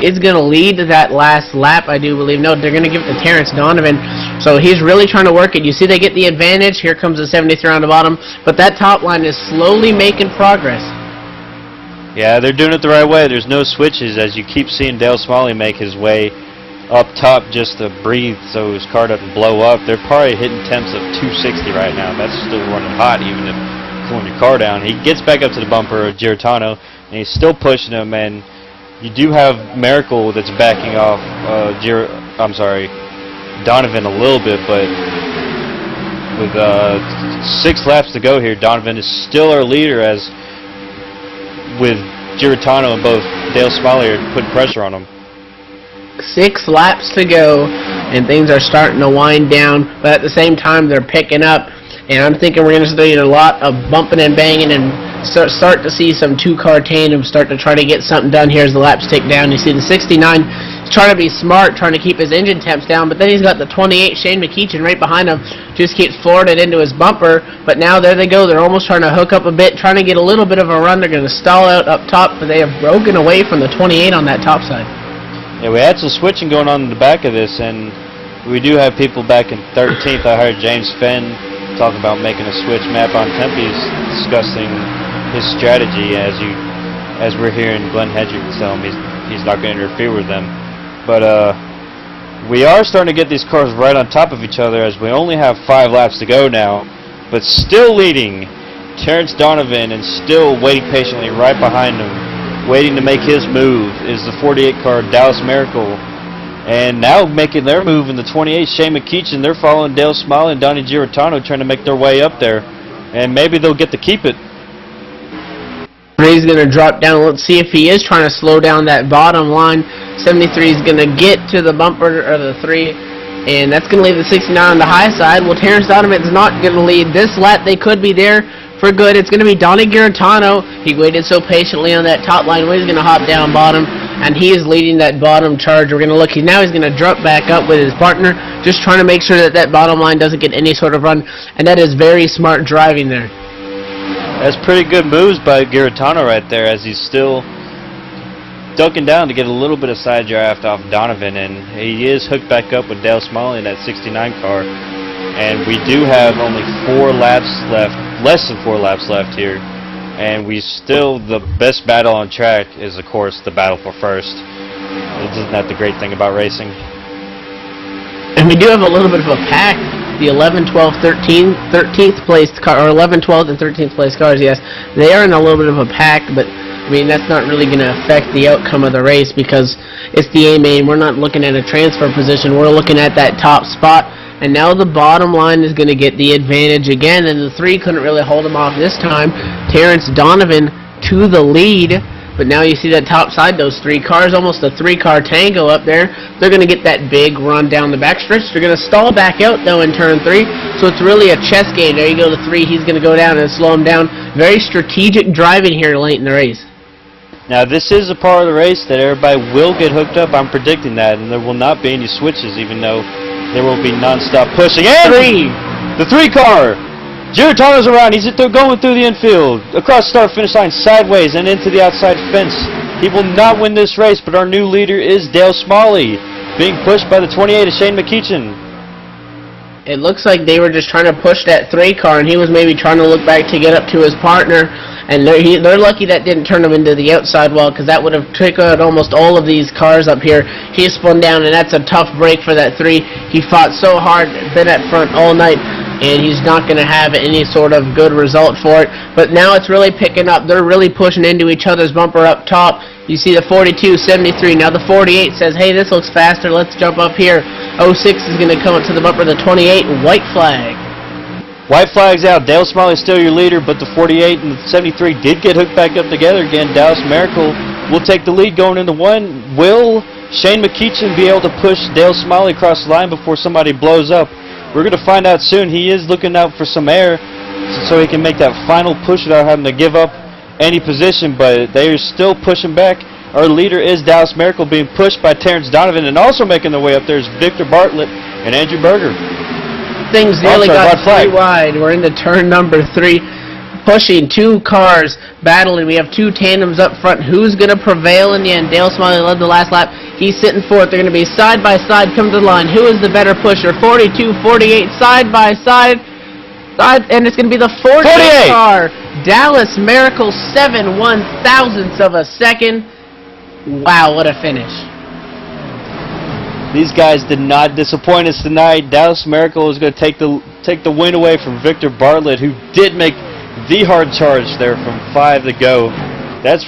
is going to lead that last lap, I do believe. No, they're going to give it to Terence Donovan. So he's really trying to work it. You see they get the advantage. Here comes the 73 on the bottom. But that top line is slowly making progress. Yeah, they're doing it the right way. There's no switches, as you keep seeing Dale Smalley make his way up top just to breathe so his car doesn't blow up. They're probably hitting temps of 260 right now. That's still running hot, even if cooling your car down. He gets back up to the bumper of Giratano, and he's still pushing him, and you do have Miracle that's backing off Donovan a little bit, but with 6 laps to go here, Donovan is still our leader, as with Giratano and both Dale Smalley are putting pressure on him. 6 laps to go, and things are starting to wind down, but at the same time they're picking up, and I'm thinking we're going to see a lot of bumping and banging, and start to see some 2-car tandems start to try to get something done here as the laps tick down. You see the 69 is trying to be smart, trying to keep his engine temps down, but then he's got the 28 Shane McEachin right behind him, just keeps forwarded into his bumper. But now there they go, they're almost trying to hook up a bit, trying to get a little bit of a run. They're going to stall out up top, but they have broken away from the 28 on that top side. Yeah, we had some switching going on in the back of this, and we do have people back in 13th. I heard James Fenn talk about making a switch. Matt Von Tempe's discussing his strategy, as we're hearing Glen Hedrick tell him he's not going to interfere with them. But we are starting to get these cars right on top of each other, as we only have 5 laps to go now, but still leading Terence Donovan, and still waiting patiently right behind him, waiting to make his move, is the 48 car Dallas Miracle. And now making their move in the 28, Shane McEachin. They're following Dale Smalley and Donnie Giratano, trying to make their way up there, and maybe they'll get to keep it. He's going to drop down. Let's see if he is trying to slow down that bottom line. 73 is going to get to the bumper, or the 3, and that's going to leave the 69 on the high side. Well, Terence Donovan's not going to lead this lap. They could be there for good. It's going to be Donnie Giratano. He waited so patiently on that top line. He's going to hop down bottom, and he is leading that bottom charge. We're going to look. Now he's going to drop back up with his partner, just trying to make sure that that bottom line doesn't get any sort of run, and that is very smart driving there. That's pretty good moves by Giratano right there, as he's still ducking down to get a little bit of side draft off Donovan, and he is hooked back up with Dale Smalley in that 69 car. And we do have only 4 laps left, less than 4 laps left here, and the best battle on track is, of course, the battle for first. Isn't that the great thing about racing? And we do have a little bit of a pack. The 11, 12, 13th place car, or 11, 12, and 13th place cars, yes, they are in a little bit of a pack, but I mean, that's not really going to affect the outcome of the race, because it's the A-main. We're not looking at a transfer position. We're looking at that top spot, and now the bottom line is going to get the advantage again, and the 3 couldn't really hold him off this time. Terence Donovan to the lead. But now you see that top side, those 3 cars, almost a 3-car tango up there. They're going to get that big run down the backstretch. They're going to stall back out, though, in turn 3. So it's really a chess game. There you go to 3. He's going to go down and slow him down. Very strategic driving here late in the race. Now, this is a part of the race that everybody will get hooked up. I'm predicting that, and there will not be any switches, even though there will be non-stop pushing. And the 3-car. Giratono's around. He's going through the infield, across the start-finish line, sideways, and into the outside fence. He will not win this race, but our new leader is Dale Smalley, being pushed by the 28 of Shane McEachin. It looks like they were just trying to push that 3-car, and he was maybe trying to look back to get up to his partner. And they're lucky that didn't turn him into the outside wall, because that would have triggered almost all of these cars up here. He spun down, and that's a tough break for that 3. He fought so hard, been at front all night, and he's not going to have any sort of good result for it. But now it's really picking up. They're really pushing into each other's bumper up top. You see the 42, 73. Now the 48 says, hey, this looks faster. Let's jump up here. 06 is going to come up to the bumper. The 28, white flag. White flag's out. Dale Smalley is still your leader, but the 48 and the 73 did get hooked back up together again. Dallas Miracle will take the lead going into 1. Will Shane McEachin be able to push Dale Smalley across the line before somebody blows up? We're going to find out soon. He is looking out for some air so he can make that final push without having to give up any position, but they are still pushing back. Our leader is Dallas Miracle, being pushed by Terence Donovan, and also making their way up there is Victor Bartlett and Andrew Berger. Things nearly got 3 wide. We're into turn number 3. Pushing 2 cars, battling. We have 2 tandems up front. Who's going to prevail in the end? Dale Smalley led the last lap. He's sitting fourth. They're going to be side by side, come to the line. Who is the better pusher? 42, 48, side by side. And it's going to be the 48 car. Dallas Miracle, 7/1,000ths of a second. Wow, what a finish. These guys did not disappoint us tonight. Dallas Miracle is going to take the win away from Victor Bartlett, who did make the hard charge there from 5 to go. That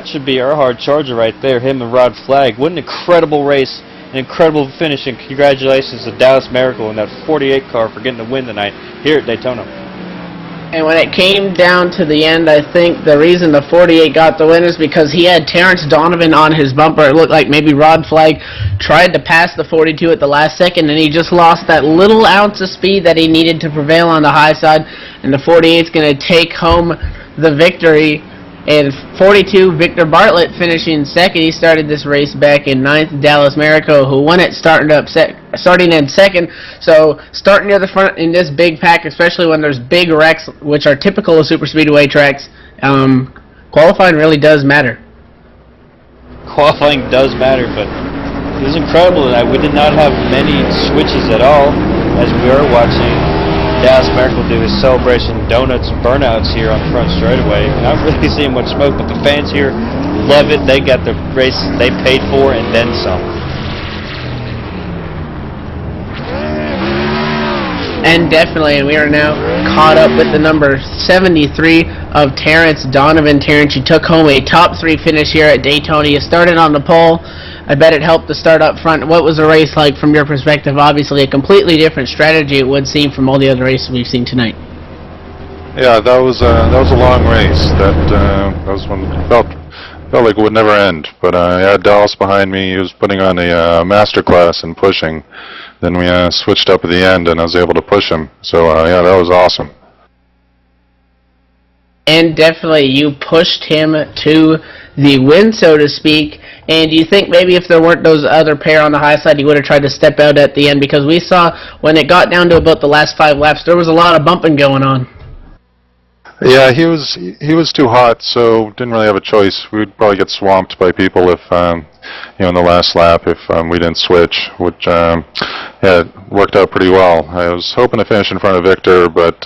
should be our hard charger right there, him and Rod Flagg. What an incredible race, an incredible finish, and congratulations to Dallas Miracle and that 48 car for getting the win tonight here at Daytona. And when it came down to the end, I think the reason the 48 got the win is because he had Terence Donovan on his bumper. It looked like maybe Rod Flagg tried to pass the 42 at the last second, and he just lost that little ounce of speed that he needed to prevail on the high side. And the 48 is going to take home the victory. And 42, Victor Bartlett finishing second. He started this race back in 9th. Dallas Miracle, who won it, starting in second. So starting near the front in this big pack, especially when there's big wrecks, which are typical of super speedway tracks, qualifying really does matter. Qualifying does matter, but it was incredible tonight. We did not have many switches at all, as we are watching Dallas Miracle do his celebration donuts and burnouts here on the front straightaway. Not really seeing much smoke, but the fans here love it. They got the race they paid for and then some. And definitely, we are now caught up with the number 73 of Terence Donovan. Terence, you took home a top 3 finish here at Daytona. You started on the pole. I bet it helped to start up front. What was the race like from your perspective? Obviously, a completely different strategy, it would seem, from all the other races we've seen tonight. Yeah, that was a long race. That was one felt like it would never end. But I had Dallas behind me. He was putting on a master class in pushing. Then we switched up at the end, and I was able to push him. So yeah, that was awesome. And definitely, you pushed him to the win, so to speak. And do you think maybe if there weren't those other pair on the high side, he would have tried to step out at the end? Because we saw when it got down to about the last 5 laps, there was a lot of bumping going on. Yeah, he was too hot, so didn't really have a choice. We'd probably get swamped by people if in the last lap if we didn't switch, which yeah, it worked out pretty well. I was hoping to finish in front of Victor, but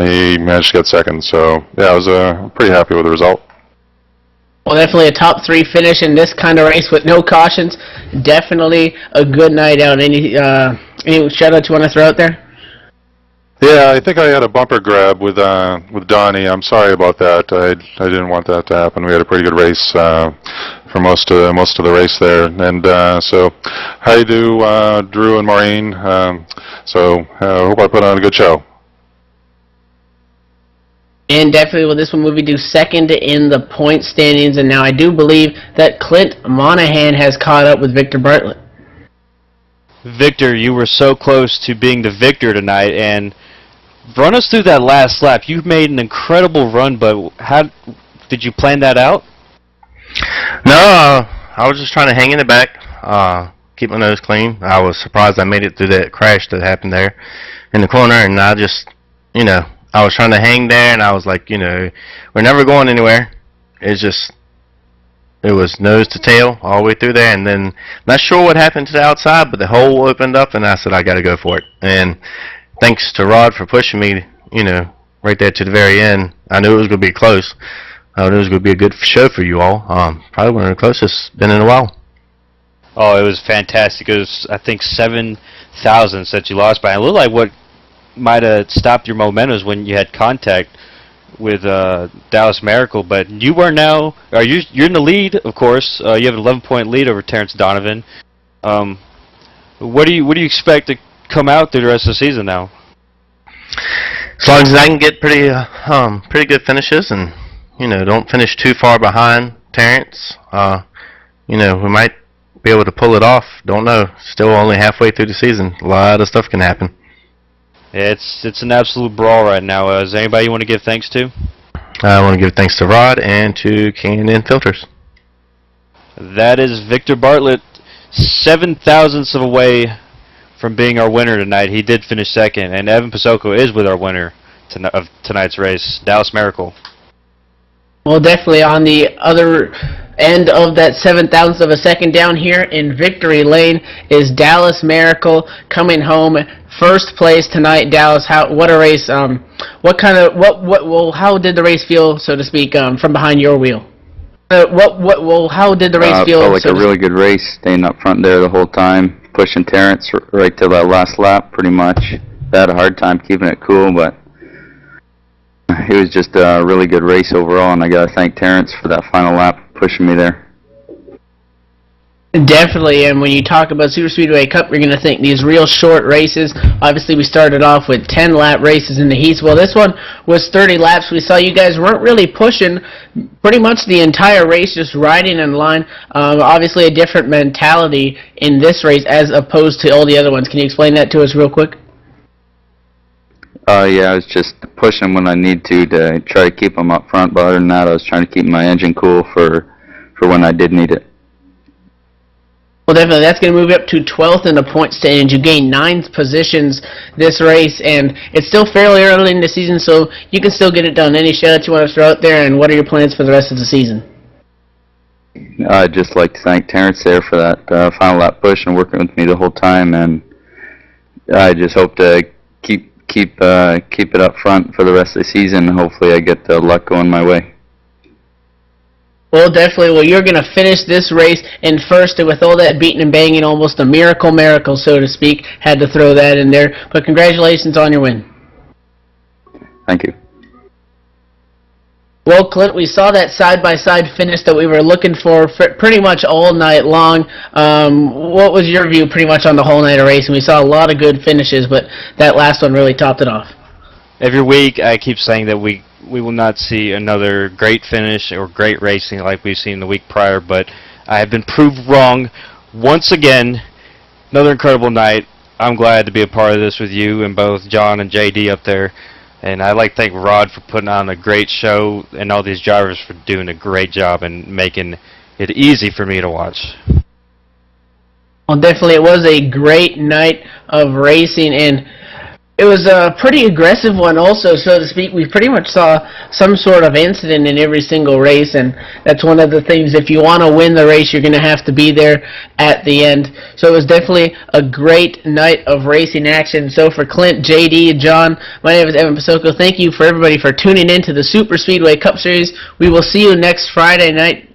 he managed to get second. So yeah, I was pretty happy with the result. Well, definitely a top 3 finish in this kind of race with no cautions. Definitely a good night out. Any shout-outs you want to throw out there? Yeah, I think I had a bumper grab with Donnie. I'm sorry about that. I didn't want that to happen. We had a pretty good race for most of the race there, and so hi to Drew and Maureen. So I hope I put on a good show. And definitely with this one, we do second in the point standings, and now I do believe that Clint Monahan has caught up with Victor Bartlett. Victor, you were so close to being the victor tonight, and run us through that last lap. You made an incredible run, but Did you plan that out? No, I was just trying to hang in the back, keep my nose clean. I was surprised I made it through that crash that happened there in the corner, and I just, I was trying to hang there, and I was like, we're never going anywhere. It was nose to tail all the way through there, and then not sure what happened to the outside, but the hole opened up, and I said, I got to go for it. And thanks to Rod for pushing me, right there to the very end. I knew it was going to be close. I knew it was going to be a good show for you all. Probably one of the closest been in a while. Oh, it was fantastic. It was, I think, 7,000 that you lost by. It looked like what might have stopped your momentum is when you had contact with Dallas Miracle, but you are now. You're in the lead, of course. You have an 11-point lead over Terence Donovan. What do you expect to come out through the rest of the season now? As long as I can get pretty good finishes and don't finish too far behind Terence, we might be able to pull it off. Don't know. Still only halfway through the season. A lot of stuff can happen. Yeah, it's an absolute brawl right now. Is there anybody you want to give thanks to? I want to give thanks to Rod and to K&N Filters. That is Victor Bartlett, 7,000ths of a way from being our winner tonight. He did finish second, and Evan Pasoko is with our winner of tonight's race, Dallas Miracle. Well, definitely on the other end of that 7,000th of a second down here in victory lane is Dallas Miracle coming home first place tonight. Dallas, what a race! How did the race feel, so to speak, from behind your wheel? How did the race feel? Felt like a really good race, staying up front there the whole time, pushing Terence right till that last lap, pretty much. I had a hard time keeping it cool, but it was just a really good race overall, and I got to thank Terence for that final lap pushing me there. Definitely, and when you talk about Super Speedway Cup, you're going to think these real short races. Obviously, we started off with 10-lap races in the heats. Well, this one was 30 laps. We saw you guys weren't really pushing pretty much the entire race, just riding in line. Obviously, a different mentality in this race as opposed to all the other ones. Can you explain that to us real quick? Yeah, I was just pushing when I need to try to keep them up front, but other than that, I was trying to keep my engine cool for when I did need it. Well, definitely, that's going to move up to 12th in the point standings. You gained 9 positions this race, and it's still fairly early in the season, so you can still get it done. Any shout-outs you want to throw out there, and what are your plans for the rest of the season? I'd just like to thank Terence there for that final lap push and working with me the whole time, and I just hope to keep it up front for the rest of the season, and hopefully I get the luck going my way. Well, definitely. Well, you're going to finish this race in first, and with all that beating and banging, almost a miracle, so to speak. Had to throw that in there. But congratulations on your win. Thank you. Well, Clint, we saw that side-by-side finish that we were looking for pretty much all night long. What was your view pretty much on the whole night of racing? We saw a lot of good finishes, but that last one really topped it off. Every week I keep saying that we will not see another great finish or great racing like we've seen the week prior, but I have been proved wrong once again. Another incredible night. I'm glad to be a part of this with you and both John and JD up there. And I'd like to thank Rod for putting on a great show and all these drivers for doing a great job and making it easy for me to watch. Well, definitely, it was a great night of racing, and it was a pretty aggressive one also, so to speak. We pretty much saw some sort of incident in every single race, and that's one of the things. If you want to win the race, you're going to have to be there at the end. So it was definitely a great night of racing action. So for Clint, JD, John, my name is Evan Pasoko. Thank you for everybody for tuning in to the Super Speedway Cup Series. We will see you next Friday night.